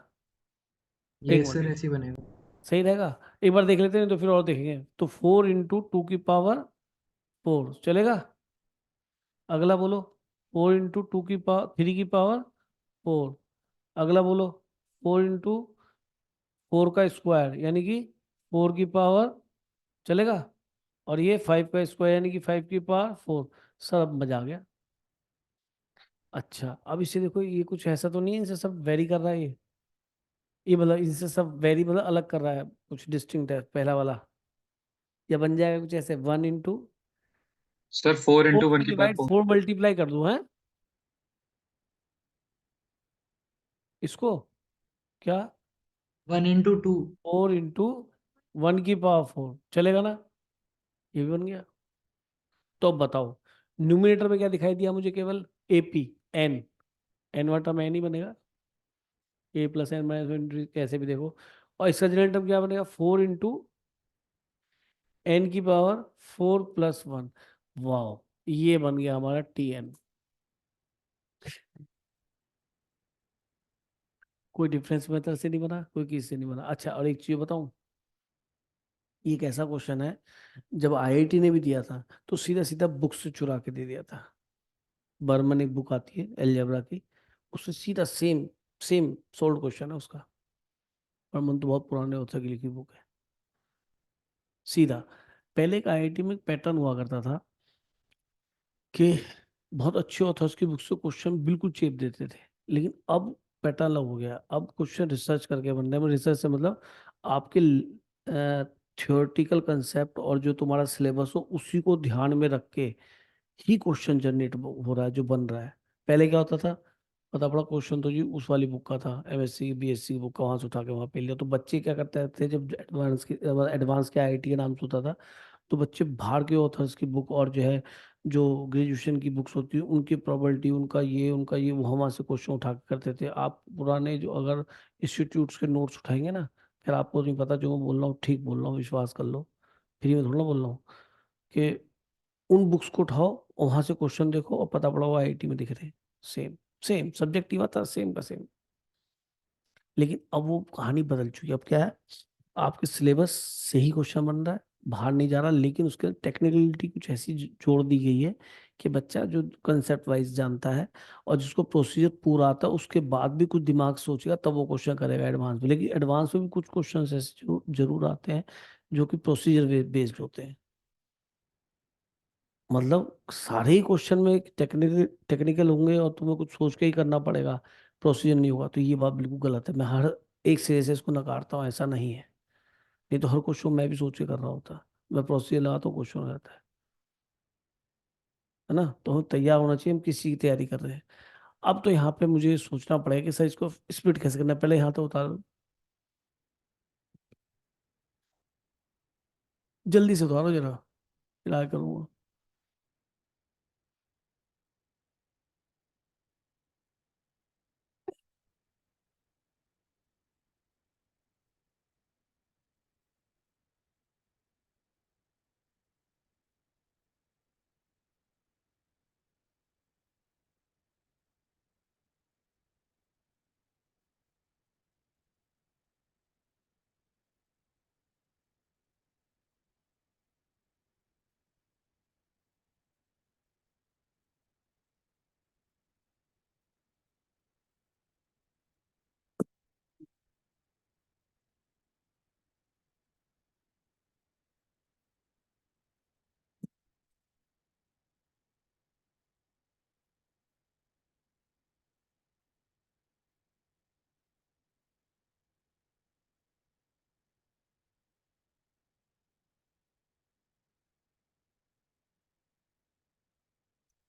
एक यस मिनट, सर, ऐसे ही बनेगा। सही रहेगा। एक बार देख लेते हैं, तो फिर और देखेंगे। तो 4 × 2 की पावर 4 चलेगा? अगला बोलो, 4 × 2 की पावर 3 की पावर 4। अगला बोलो, 4 × 4 का स्क्वायर, यानी कि 4 की पावर, चलेगा? और ये 5 का स्क्वायर, यानी कि 5 की पावर 4। सर अब मजा आ गया। अच्छा, अब इसे देखो, ये कुछ ऐसा तो नहीं है इनसे सब वेरी कर रहा है ये मतलब इनसे सब वेरी मतलब अलग कर रहा है, कुछ डिस्टिंक्ट है पहला वाला। या बन जाएगा कुछ ऐसे, 1 × सर 4 4 × 1 को की पावर डिवाइड 4। 4 मल्टीप्लाई कर दूं है इसको? क्या? 1 × 2। 4 × 1 की पावर 4 चलेगा ना? ये भी बन गया। तो अब बताओ, न्यूमिनेटर में क्या दिखाई दिया मुझे? केवल AP, n, n वाला टर्म n ही बनेगा, a + n - कैसे भी देखो। और इसका जनरल टर्म क्या बनेगा? 4 × n की पावर 4 + 1। वाह, ये बन गया हमारा TN। कोई डिफरेंस मेथड से नहीं बना, कोई किसी से नहीं बना। अच्छा, और एक चीज बताऊं, ये एक ऐसा क्वेश्चन है, जब IIT ने भी दिया था तो सीधा सीधा बुक से चुरा के दे दिया था। बर्मन एक बुक आती है अलजेब्रा की, उससे सीधा सेम सेम सोल्ड क्वेश्चन है उसका। बर्मन तो बहुत पुराने ऑथर की लिखी बुक है। सीधा, पहले एक IIT में पैटर्न हुआ करता था कि बहुत अच्छे ऑथर्स की बुक से क्वेश्चन बिल्कुल चेप देते थे, लेकिन अब पैटर्न अलग हो गया। अब क्वेश्चन रिसर्च करके बन रहे हैं। रिसर्च से मतलब आपके थियोरेटिकल कंसेप्ट और जो तुम्हारा सिलेबस हो उसी को ध्यान में रख के ही क्वेश्चन जनरेट हो रहा है, जो बन रहा है। पहले क्या होता था? पता पड़ा क्वेश्चन तो जी उस वाली बुक का था, MSc BSc की बुक का, वहां से उठा के वहां पे लिया। तो बच्चे क्या करते थे, जब एडवांस के IIT के नाम से होता था, तो बच्चे बाहर के ऑथर्स की बुक और जो है, जो ग्रेजुएशन की बुक्स होती है उनकी प्रोबेबिलिटी, उनका ये वो वहाँ से क्वेश्चन उठा के करते थे। आप पुराने जो अगर इंस्टीट्यूट्स के नोट्स उठाएंगे ना, फिर आपको नहीं पता, जो मैं बोल रहा हूँ ठीक बोल रहा हूँ, विश्वास कर लो, फ्री में थोड़ा बोल रहा हूँ, कि उन बुक्स को उठाओ, वहां से क्वेश्चन देखो, और पता पड़ा वो IIT में दिख रहे हैं। सेम सेम सब्जेक्ट ही था, सेम का सेम। लेकिन अब वो कहानी बदल चुकी है। अब क्या है? आपके सिलेबस से ही क्वेश्चन बन रहा है, बाहर नहीं जा रहा, लेकिन उसके टेक्निकलिटी कुछ ऐसी जोड़ दी गई है कि बच्चा जो कंसेप्ट वाइज जानता है और जिसको प्रोसीजर पूरा आता है उसके बाद भी कुछ दिमाग सोचेगा तब वो क्वेश्चन करेगा एडवांस में। लेकिन एडवांस में भी कुछ क्वेश्चन ऐसे जरूर आते हैं जो कि प्रोसीजर बेस्ड होते हैं। मतलब सारे ही क्वेश्चन में टेक्निकल टेक्निकल होंगे और तुम्हें कुछ सोच के ही करना पड़ेगा, प्रोसीजर नहीं होगा, तो ये बात बिल्कुल गलत है। मैं हर एक सिरे से इसको नकारता हूँ, ऐसा नहीं है। नहीं तो हर क्वेश्चन मैं भी सोच के कर रहा होता, मैं प्रोसीजर लगाता हूँ, क्वेश्चन हो जाता है ना। तो हमें तैयार होना चाहिए हम किसी की तैयारी कर रहे हैं। अब तो यहाँ पे मुझे सोचना पड़ेगा कि सर इसको स्प्लिट कैसे करना है। पहले यहाँ तो उतारो, जल्दी से उतारो जरा, फिर करूँगा।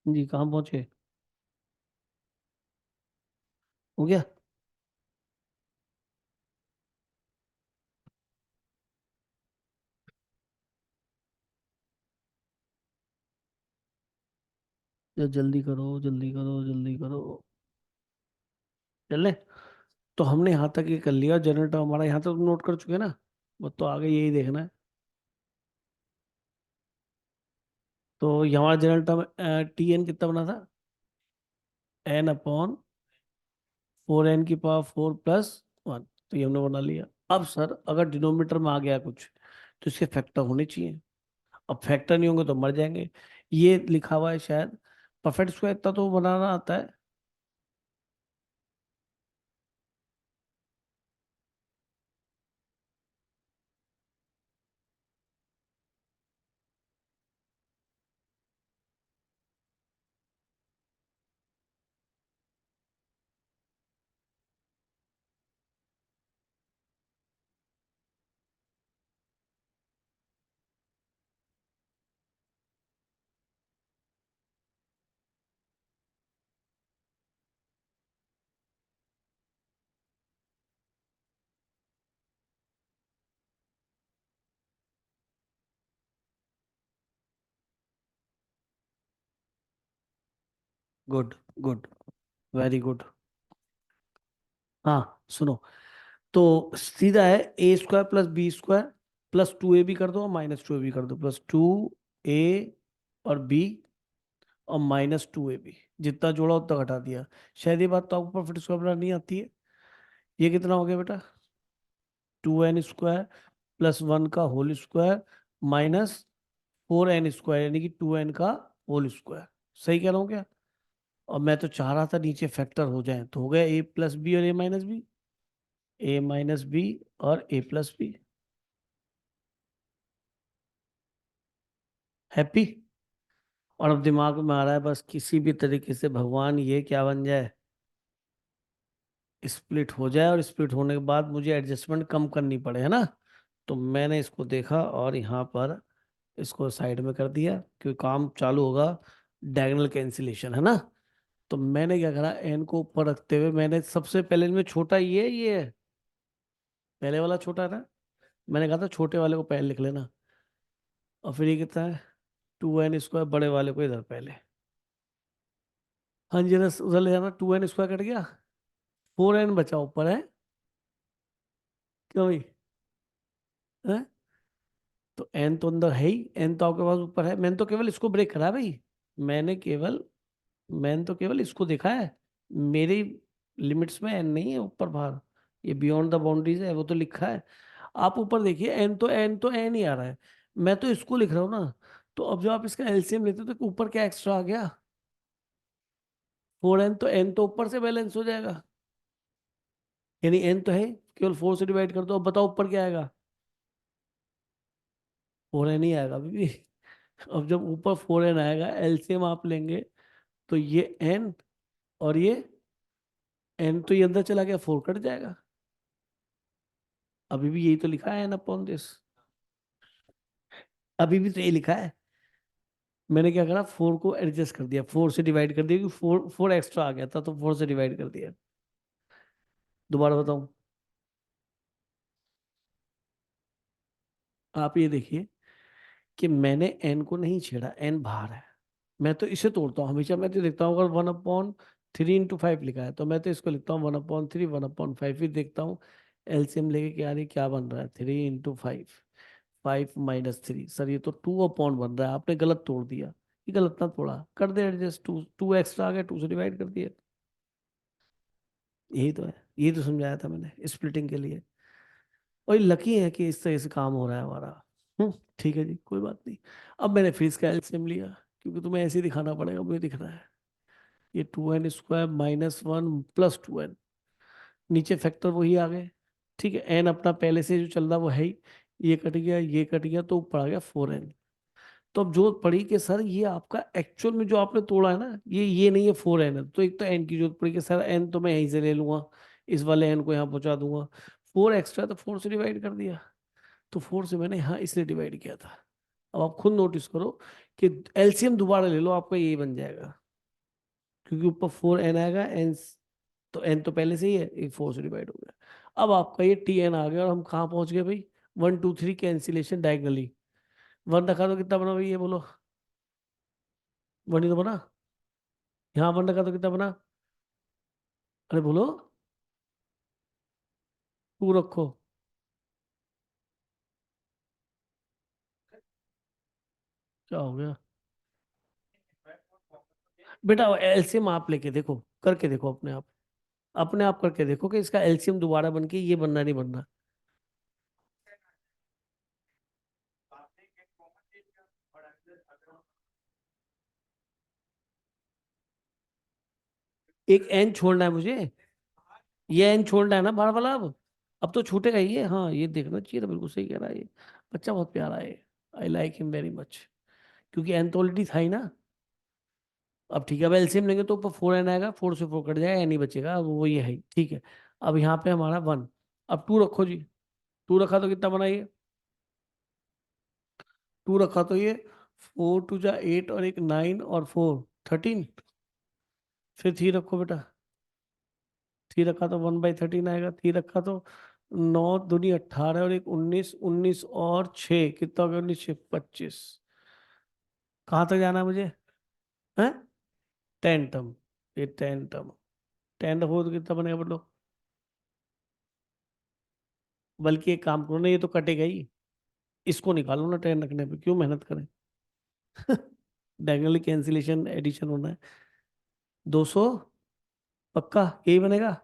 जी कहाँ पहुँचे, हो गया। जल्दी करो जल्दी करो जल्दी करो, चले। तो हमने यहाँ तक ये कर लिया, जनरेटर हमारा यहाँ तक नोट कर चुके हैं ना। वो तो आगे यही देखना है। तो ये हमारा जनरेटर टी एन कितना बना था, एन अपॉन 4n⁴ +1। तो ये हमने बना लिया। अब सर अगर डिनोमिनेटर में आ गया कुछ तो इसके फैक्टर होने चाहिए। अब फैक्टर नहीं होंगे तो मर जाएंगे। ये लिखा हुआ है शायद, परफेक्ट स्क्वायर इतना तो बनाना आता है। Good good, very good. हाँ सुनो, तो सीधा है a² + b² + 2ab कर दो और -2ab कर दो, +2a और b और -2ab, जितना जोड़ा उतना घटा दिया। शायद ये बात तो आपको परफेक्ट स्क्वायर बनानी नहीं आती है। ये कितना हो गया बेटा, 2n² + 1 का होल स्क्वायर -4n² यानी कि 2n का होल स्क्वायर। सही कह रहा हूँ क्या। और मैं तो चाह रहा था नीचे फैक्टर हो जाए, तो हो गया a+b और a-b, a-b और a+b। हैप्पी। और अब दिमाग में आ रहा है बस किसी भी तरीके से भगवान ये क्या बन जाए, स्प्लिट हो जाए, और स्प्लिट होने के बाद मुझे एडजस्टमेंट कम करनी पड़े, है ना। तो मैंने इसको देखा और यहाँ पर इसको साइड में कर दिया, क्योंकि काम चालू होगा डायगोनल कैंसिलेशन, है ना। तो मैंने क्या करा, एन को ऊपर रखते हुए मैंने सबसे पहले इनमें छोटा ये है, पहले वाला छोटा है ना। मैंने कहा था छोटे वाले को पहले लिख लेना। और फिर ये कितना है, 2n² बड़े वाले को इधर पहले। हाँ जी उधर ले जाना, 2n² कट गया, 4n बचा ऊपर है। क्यों भाई, है? तो n तो अंदर है ही, n तो आपके पास ऊपर है। मैंने तो केवल इसको ब्रेक करा है भाई, मैंने केवल मैंने तो केवल इसको देखा है। मेरी लिमिट्स में n नहीं है ऊपर बाहर, ये बियॉन्ड द बाउंड्रीज है, वो तो लिखा है। आप ऊपर देखिए, n ही आ रहा है, मैं तो इसको लिख रहा हूँ ना। तो अब जब आप इसका एलसीएम लेते हो तो ऊपर क्या एक्स्ट्रा आ गया, 4n, तो n तो ऊपर से बैलेंस हो जाएगा, यानी n तो है, केवल 4 से डिवाइड कर दो। अब बताओ ऊपर क्या आएगा, 4n ही आएगा अभी भी। अब जब ऊपर 4n आएगा, एलसीएम आप लेंगे तो ये n और ये n, तो ये अंदर चला गया, 4 कट जाएगा। अभी भी यही तो लिखा है n अपॉन दिस, अभी भी तो ये लिखा है। मैंने क्या करा, 4 को एडजस्ट कर दिया, 4 से डिवाइड कर दिया, क्योंकि 4 एक्स्ट्रा आ गया था तो 4 से डिवाइड कर दिया। दोबारा बताऊं, आप ये देखिए कि मैंने n को नहीं छेड़ा, n बाहर है, मैं तो इसे तोड़ता हूँ हमेशा। मैं तो देखता हूँ अगर 1/3 × 5 लिखा है तो मैं तो इसको लिखता हूँ 1/3, 1/5, फिर देखता हूँ एलसीएम लेके क्या बन रहा है, 3 × 5, 5 - 3, सर ये तो 2 बन रहा है, आपने गलत तोड़ दिया। ये गलत ना तोड़ा, कर दे एडजस्ट, 2 एक्स्ट्रा आ गया, 2 से डिवाइड कर दिया। यही तो है, यही तो समझाया था मैंने स्प्लिटिंग के लिए। और लकी है कि इस तरह से काम हो रहा है हमारा। ठीक है जी, कोई बात नहीं। अब मैंने फिर इसका एलसीएम लिया, क्योंकि तुम्हें ऐसे ही दिखाना पड़ेगा, मुझे दिख रहा है। ये 2n² -1 + 2n, नीचे फैक्टर वही आ गए। ठीक है, n अपना पहले से जो चल रहा वो है ही, ये कट गया, ये कट गया, तो ऊपर आ गया 4n। तो अब जो पड़ी कि सर ये आपका एक्चुअल में जो आपने तोड़ा है ना, ये नहीं है, 4n है, तो एक तो n की जरूरत पड़ी कि सर n तो मैं यहीं से ले लूंगा, इस वाले n को यहाँ पहुंचा दूंगा। 4 एक्स्ट्रा, तो 4 से डिवाइड कर दिया, तो 4 से मैंने यहाँ इसलिए डिवाइड किया था। अब आप खुद नोटिस करो कि एलसीएम दोबारा ले लो, आपका यही बन जाएगा, क्योंकि ऊपर 4n आएगा, n तो n तो पहले से ही है, एक 4 से डिवाइड हो गया। अब आपका ये tn आ गया, और हम कहाँ पहुंच गए भाई, 1 2 3 कैंसिलेशन डायगनली। 1 रखा तो कितना बना भाई, ये बोलो, 1 ही तो बना। यहाँ 1 रखा तो कितना बना, अरे बोलो, 2 रखो, क्या हो गया बेटा। एलसीएम आप लेके देखो, करके देखो अपने आप करके देखो कि इसका एलसीएम दोबारा बन के ये बनना नहीं बनना। एक एन छोड़ना है मुझे, ये एन छोड़ना है ना बाहर वाला। अब तो छूटेगा ही ये, हाँ ये देखना चाहिए था, बिल्कुल सही कह रहा है ये बच्चा, बहुत प्यारा है, I like him very much, क्योंकि एन तो ऑलरेडी था ही ना। अब ठीक है, अब एलसीएम लेंगे तो ऊपर 4n आएगा, 4 से 4 कट जाएगा, एन ही बचेगा, अब वो ये है ही, ठीक है। अब यहाँ पे हमारा 1, अब 2 रखो जी, 2 रखा तो कितना बना ये, 2 रखा तो ये 4 2 जा 8, और एक 9 और 4 13, फिर 3 रखो बेटा, 3 रखा तो 1/13 आएगा, 3 रखा तो 9 दूनी 18, और एक 19, 19 और 6 कितना हो गया, 19 6 25। कहाँ तक जाना है मुझे, है 10 टर्म, ये 10 टर्म, 10 रखो तो कितना बनेगा बोलो। बल्कि एक काम करो ना, ये तो कटेगा ही, इसको निकालो ना, 10 रखने पे क्यों मेहनत करें। डायगोनली कैंसिलेशन एडिशन होना है, 200 पक्का यही बनेगा,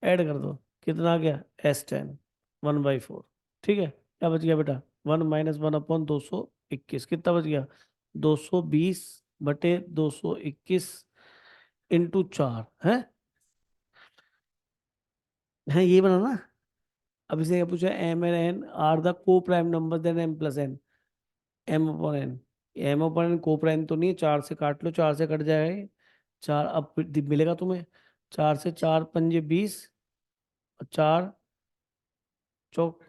ऐड कर दो, कितना आ गया S10, 1/4, ठीक है। क्या बच गया बेटा, 1 - 1/221, कितना बच गया, 220/221 इंटू 4 है। है ये बना ना। अब इसे क्या पूछा, m and n are the coprime number then m + n, m/n, m/n को प्राइम तो नहीं है, 4 से काट लो, 4 से कट जाएगा ये, 4 अब मिलेगा तुम्हें, 4 से 4 पंजे 20, 4 चौक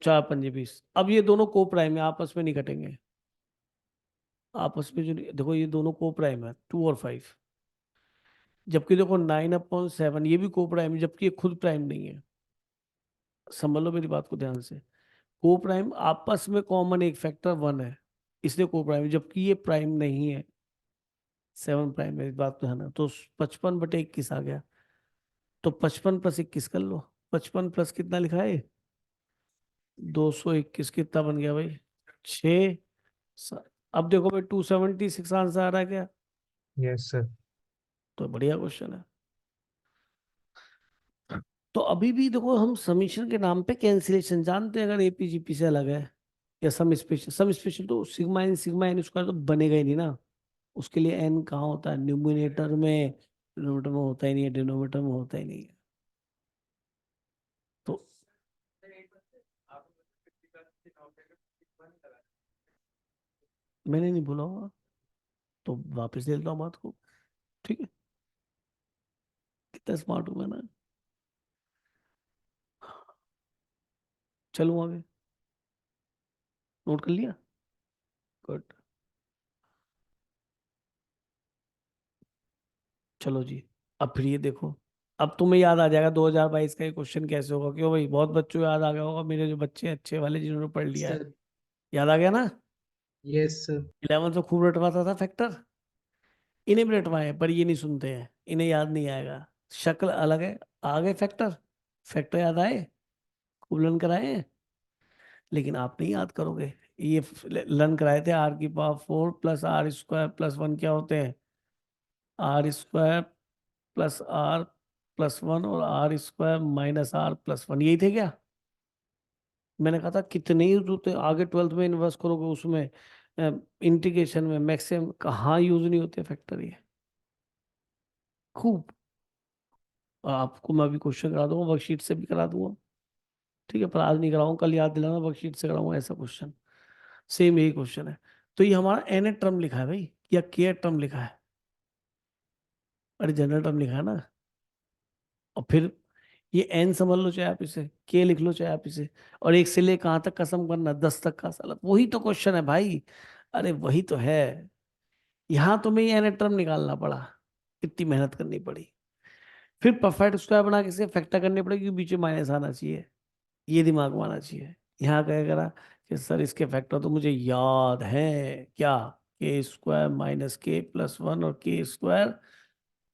4 पंजे 20। अब ये दोनों को प्राइम है, आपस में नहीं कटेंगे, आपस में जो देखो ये दोनों को प्राइम है, 2 और 5। जबकि देखो 9/7 ये भी को प्राइम है, जबकि ये खुद प्राइम नहीं है। समझ लो मेरी बात को ध्यान से, को प्राइम आपस में कॉमन एक फैक्टर 1 है, इसलिए को प्राइम, जबकि ये प्राइम नहीं है, 7 प्राइम है, इस बात को ध्यान है। तो 55/21 आ गया, तो 55 + 21 कर लो, 55 प्लस कितना लिखा है, 221, कितना बन गया भाई, 6। अब देखो भाई 276 आंसर आ रहा है क्या, यस सर। तो बढ़िया क्वेश्चन है। तो अभी भी देखो हम समीशन के नाम पे कैंसिलेशन जानते हैं, अगर एपीजीपी से अलग है, या सम स्पेशल तो सिग्मा एन स्क्वायर तो बनेगा ही नहीं ना। उसके लिए एन कहाँ होता है, न्यूमिनेटर में, डिनोमिनेटर में होता ही नहीं है, डिनोमिनेटर में होता ही नहीं है। तो मैंने नहीं बोला होगा, तो वापस ले लेता हूँ बात को। ठीक है, कितना स्मार्ट हूँ मैं ना। चलूँ आगे, नोट कर लिया, गुड। चलो जी, अब फिर ये देखो, अब तुम्हें याद आ जाएगा 2022 का ये क्वेश्चन कैसे होगा। क्यों भाई, बहुत बच्चों को याद आ गया होगा, मेरे जो बच्चे अच्छे वाले जिन्होंने पढ़ लिया है, सर याद आ गया ना। यस सर 11 में खूब रटवाता था फैक्टर, इन्हें भी रटवाए पर ये नहीं सुनते हैं, इन्हें याद नहीं आएगा, शक्ल अलग है। आ गए फैक्टर, फैक्टर याद आए, खूब लर्न कराए हैं, लेकिन आप नहीं याद करोगे। ये लर्न कराए थे, r⁴ plus are square plus 1 क्या होते हैं, r square plus r plus 1 और r square minus r plus 1, यही थे क्या। मैंने कहा था कितने यूज होते हैं, आगे 12th में इन्वेस्ट करोगे उसमें, इंटीग्रेशन में, मैक्सिमम कहाँ यूज नहीं होते फैक्टर ये, खूब। और आपको मैं अभी क्वेश्चन करा दूंगा, वर्कशीट से भी करा दूंगा, ठीक है, पर आज नहीं कराऊंगा, कल याद दिलाना, वर्कशीट से कराऊंगा ऐसा क्वेश्चन। सेम यही क्वेश्चन है। तो ये हमारा एन टर्म लिखा है भाई, या के टर्म लिखा है, अरे जनरल टर्म लिखा है ना। और फिर ये एन समझ लो, चाहे आप इसे के लिख लो, चाहे आप इसे, और एक से ले कहाँ तक कसम करना, 10 तक का साला, वही तो क्वेश्चन है भाई। अरे वही तो है, यहाँ तुम्हें ये एन टर्म निकालना पड़ा, इतनी मेहनत करनी पड़ी, फिर परफेक्ट स्क्वायर बना के इसे फैक्टर करनी पड़ेगी, बीच में माइनस आना चाहिए, ये दिमाग में आना चाहिए। यहाँ क्या करा कि सर इसके फैक्टर तो मुझे याद है, क्या, के स्क्वायर माइनस के प्लस 1 और के स्क्वायर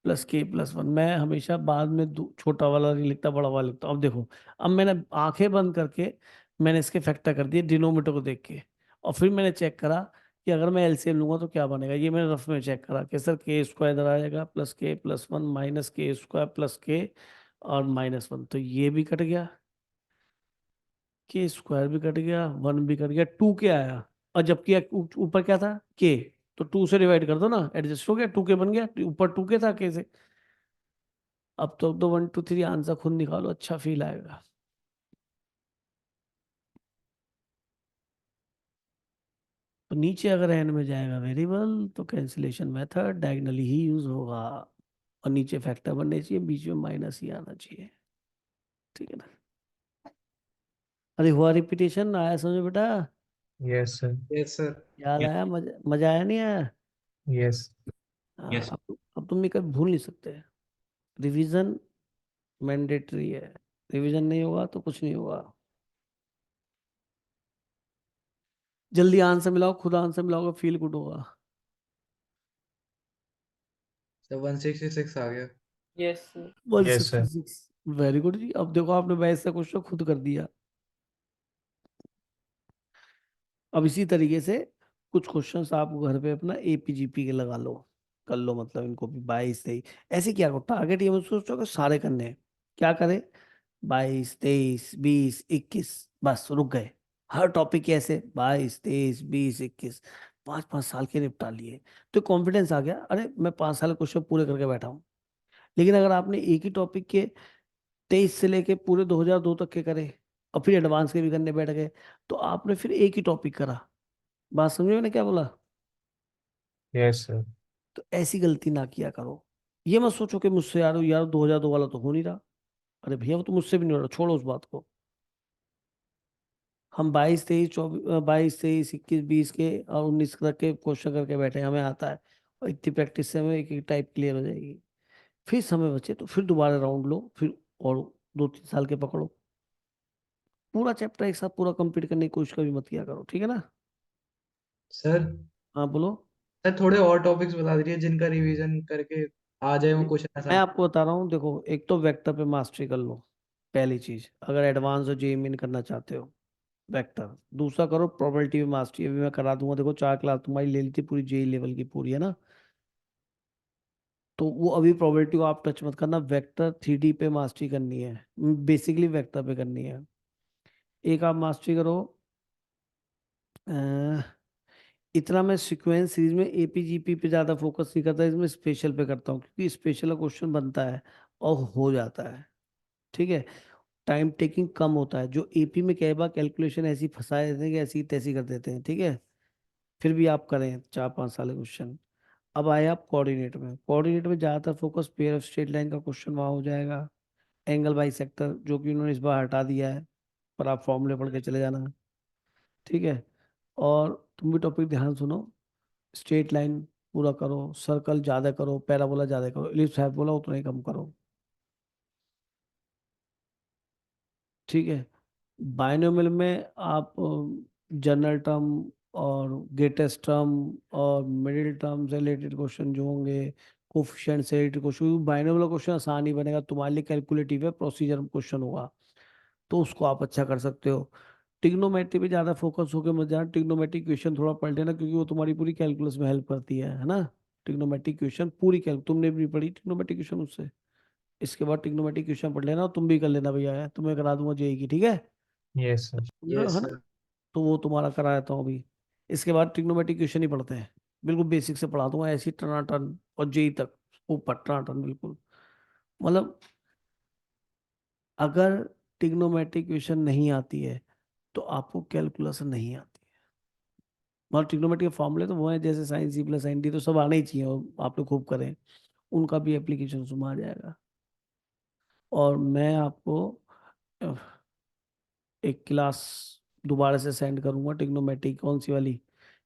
प्लस के प्लस 1। मैं हमेशा बाद में छोटा वाला नहीं लिखता, बड़ा वाला लिखता हूँ। अब देखो, अब मैंने आंखें बंद करके मैंने इसके फैक्टर कर दिए डिनोमिनेटर को देख के, और फिर मैंने चेक करा कि अगर मैं एलसीएम लूंगा तो क्या बनेगा। ये मैंने रफ में चेक करा कि सर के स्क्वायर इधर आ जाएगा, प्लस के प्लस 1 माइनस के स्क्वायर प्लस के और माइनस 1, तो ये भी कट गया, के स्क्वायर भी कट गया, 1 भी कट गया, 2 के आया, और जबकि ऊपर क्या था, के, तो 2 से डिवाइड कर दो ना, एडजस्ट हो गया, 2 के बन गया, ऊपर 2 के था के से। अब तो 1 2 3 आंसर खुद निकालो, अच्छा फील आएगा। तो नीचे अगर एन में जाएगा वेरिएबल तो कैंसिलेशन मेथड डायगनली ही यूज होगा, और नीचे फैक्टर बनने चाहिए, बीच में माइनस ही आना चाहिए, ठीक है ना। अरे हुआ रिपीटेशन, आया समझ बेटा, यस सर। यस सर याद Yes. आया, मजा मजा आया नहीं आया। यस। हाँ, Yes. अब तुम भी कभी भूल नहीं सकते, रिवीजन मैंडेटरी है, रिवीजन नहीं होगा तो कुछ नहीं होगा। जल्दी आंसर मिलाओ, खुद आंसर मिलाओगे फील गुड होगा। सर 166 आ गया Yes, sir. Yes sir. 166, very good जी। अब देखो आपने वैसा क्वेश्चन खुद कर दिया। अब इसी तरीके से कुछ क्वेश्चंस आप घर पे अपना एपीजीपी के लगा लो, कर लो, मतलब इनको भी 22 23 ऐसे क्या करो, टारगेट ये मत सोचो कि सारे करने हैं। क्या करें, 22 23 20 21, बस रुक गए। हर टॉपिक के ऐसे 22 23 20 21, 5 5 साल के निपटा लिए, तो कॉन्फिडेंस आ गया, अरे मैं 5 साल क्वेश्चन पूरे करके बैठा हूँ। लेकिन अगर आपने एक ही टॉपिक के 23 से लेके पूरे 2002 तक के करे, और फिर एडवांस के भी करने बैठ गए, तो आपने फिर एक ही टॉपिक करा। बात समझे मैंने क्या बोला। Yes sir. तो ऐसी गलती ना किया करो। ये मत सोचो कि मुझसे यार 2002 वाला तो हो नहीं रहा, अरे भैया वो तो मुझसे भी नहीं हो रहा, छोड़ो उस बात को। हम 22 23 24 22 23 21 20 के और 19 तक के क्वेश्चन करके बैठे हैं, हमें आता है, और इतनी प्रैक्टिस से हमें एक एक टाइप क्लियर हो जाएगी। फिर समय बचे तो फिर दोबारा राउंड लो, फिर और 2 3 साल के पकड़ो, पूरा चैप्टर एक साथ पूरा कंप्लीट करने की कोशिश कभी मत किया करो, ठीक है ना। सर हाँ बोलो। सर थोड़े और टॉपिक्स बता दीजिए जिनका रिवीजन करके आ जाए वो क्वेश्चन मैं आसान। आपको बता रहा हूँ, देखो एक तो वेक्टर पे मास्टरी कर लो, पहली चीज, अगर एडवांस और जेईई करना चाहते हो, वेक्टर। दूसरा करो प्रोबेबिलिटी में मास्टरी, अभी मैं करा दूंगा, देखो 4 क्लास तुम्हारी ले ली थी पूरी जेई लेवल की पूरी, है ना। तो वो अभी प्रोबेबिलिटी को आप टच मत करना, वेक्टर 3D पे मास्टरी करनी है, बेसिकली वेक्टर पे करनी है। एक आप मास्टरी करो, अ, इतना मैं सीक्वेंस सीरीज में एपीजीपी पे ज़्यादा फोकस नहीं करता, इसमें स्पेशल पे करता हूँ, क्योंकि स्पेशल का क्वेश्चन बनता है और हो जाता है, ठीक है। टाइम टेकिंग कम होता है। जो एपी में कई बार कैलकुलेशन ऐसी फंसा देते हैं कि ऐसी तैसी कर देते हैं, ठीक है। फिर भी आप करें 4-5 साल के क्वेश्चन। अब आए आप कोऑर्डिनेट में। कोऑर्डिनेट में ज़्यादातर focus pair of straight line का क्वेश्चन वहाँ हो जाएगा, एंगल बाई सेक्टर, जो कि उन्होंने इस बार हटा दिया है, पर आप फॉर्मूले पढ़ के चले जाना, ठीक है। और तुम भी टॉपिक ध्यान सुनो, स्ट्रेट लाइन पूरा करो, सर्कल ज़्यादा करो, पैराबोला ज़्यादा करो, इलिप्स हाइपरबोला उतना ही कम करो, ठीक है। बायनोमियल में आप जनरल टर्म और ग्रेटेस्ट टर्म और मिडिल टर्म से रिलेटेड क्वेश्चन जो होंगे, कोफिशिएंट से रिलेटेड क्वेश्चन, बायनोमियल क्वेश्चन आसान ही बनेगा तुम्हारे लिए, कैलकुलेटिव है, प्रोसीजर क्वेश्चन होगा, तो उसको आप अच्छा कर सकते हो। ट्रिग्नोमेट्री पे ज़्यादा फोकस होकर मत जाना, ट्रिग्नोमेट्रिक क्वेश्चन थोड़ा पढ़ लेना, क्योंकि वो तुम्हारी पूरी कैलकुलस में हेल्प करती है ना। ट्रिग्नोमेट्रिक क्वेश्चन पूरी कैल तुमने भी पढ़ी ट्रिग्नोमेट्रिक क्वेश्चन उससे, इसके बाद ट्रिग्नोमेट्रिक क्वेश्चन पढ़ लेना, और तुम भी कर लेना भैया, तुम्हें करा दूंगा जेई की, ठीक है। Yes sir. Yes, है ना, sir. तो वो तुम्हारा करा देता हूँ अभी। इसके बाद ट्रिग्नोमेट्रिक क्वेश्चन ही पढ़ते हैं, बिल्कुल बेसिक से पढ़ा दूंगा, ऐसी टनाटन और जेई तक ऊपर टनाटन बिल्कुल। मतलब अगर ट्रिग्नोमेट्रिक क्वेश्चन नहीं आती है तो आपको कैलकुलस नहीं आती है। मतलब ट्रिग्नोमेट्री के फॉर्मूले तो वो है, जैसे sine C plus sine D तो सब आने ही चाहिए, और आपने खूब करें, उनका भी एप्लीकेशन उसमें आ जाएगा। और मैं आपको अ, एक क्लास दोबारा से सेंड करूंगा, ट्रिग्नोमेट्रिक कौन सी वाली,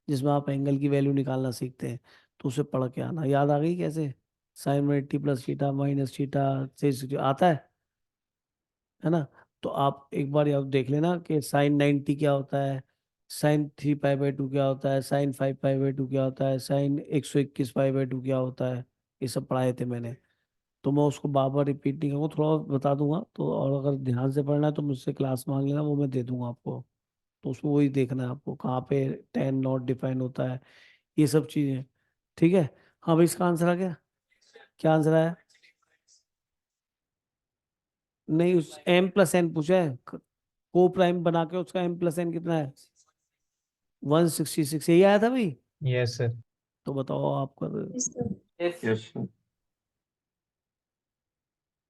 जिसमें आप एंगल की वैल्यू निकालना सीखते हैं, तो उसे पढ़ के आना। याद आ गई कैसे? साइन में T plus theta minus theta से आता है ना। तो आप एक बार याद देख लेना कि साइन 90 क्या होता है, साइन 3 पाई/2 क्या होता है, साइन 5 पाई/2 क्या होता है, साइन 121 पाई/2 क्या होता है। ये सब पढ़ाए थे मैंने, तो मैं उसको बार बार रिपीट नहीं करूँगा, थोड़ा बता दूंगा तो। और अगर ध्यान से पढ़ना है तो मुझसे क्लास मांग लेना, वो मैं दे दूंगा आपको। तो उसमें वही देखना है आपको, कहाँ पे टेन नॉट डिफाइन होता है, ये सब चीज़ें, ठीक है। हाँ भाई, इसका आंसर आ गया? क्या आंसर आया? नहीं, उस m+n पूछा है, को प्राइम बना के उसका m+n कितना है? 166, यही आया था भाई। Yes sir. तो बताओ आप कर रहे हो, Yes, sir. Yes, yes sir.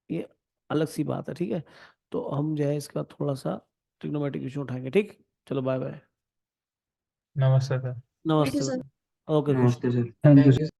ये अलग सी बात है, ठीक है। तो हम जो है इसका थोड़ा सा ट्रिग्नोमेट्रिक इशू उठाएंगे, ठीक। चलो बाय बाय। नमस्ते सर। Thank you, नमस्ते sir. बेटा। ओके, खुश। नमस्ते सर। Thank you.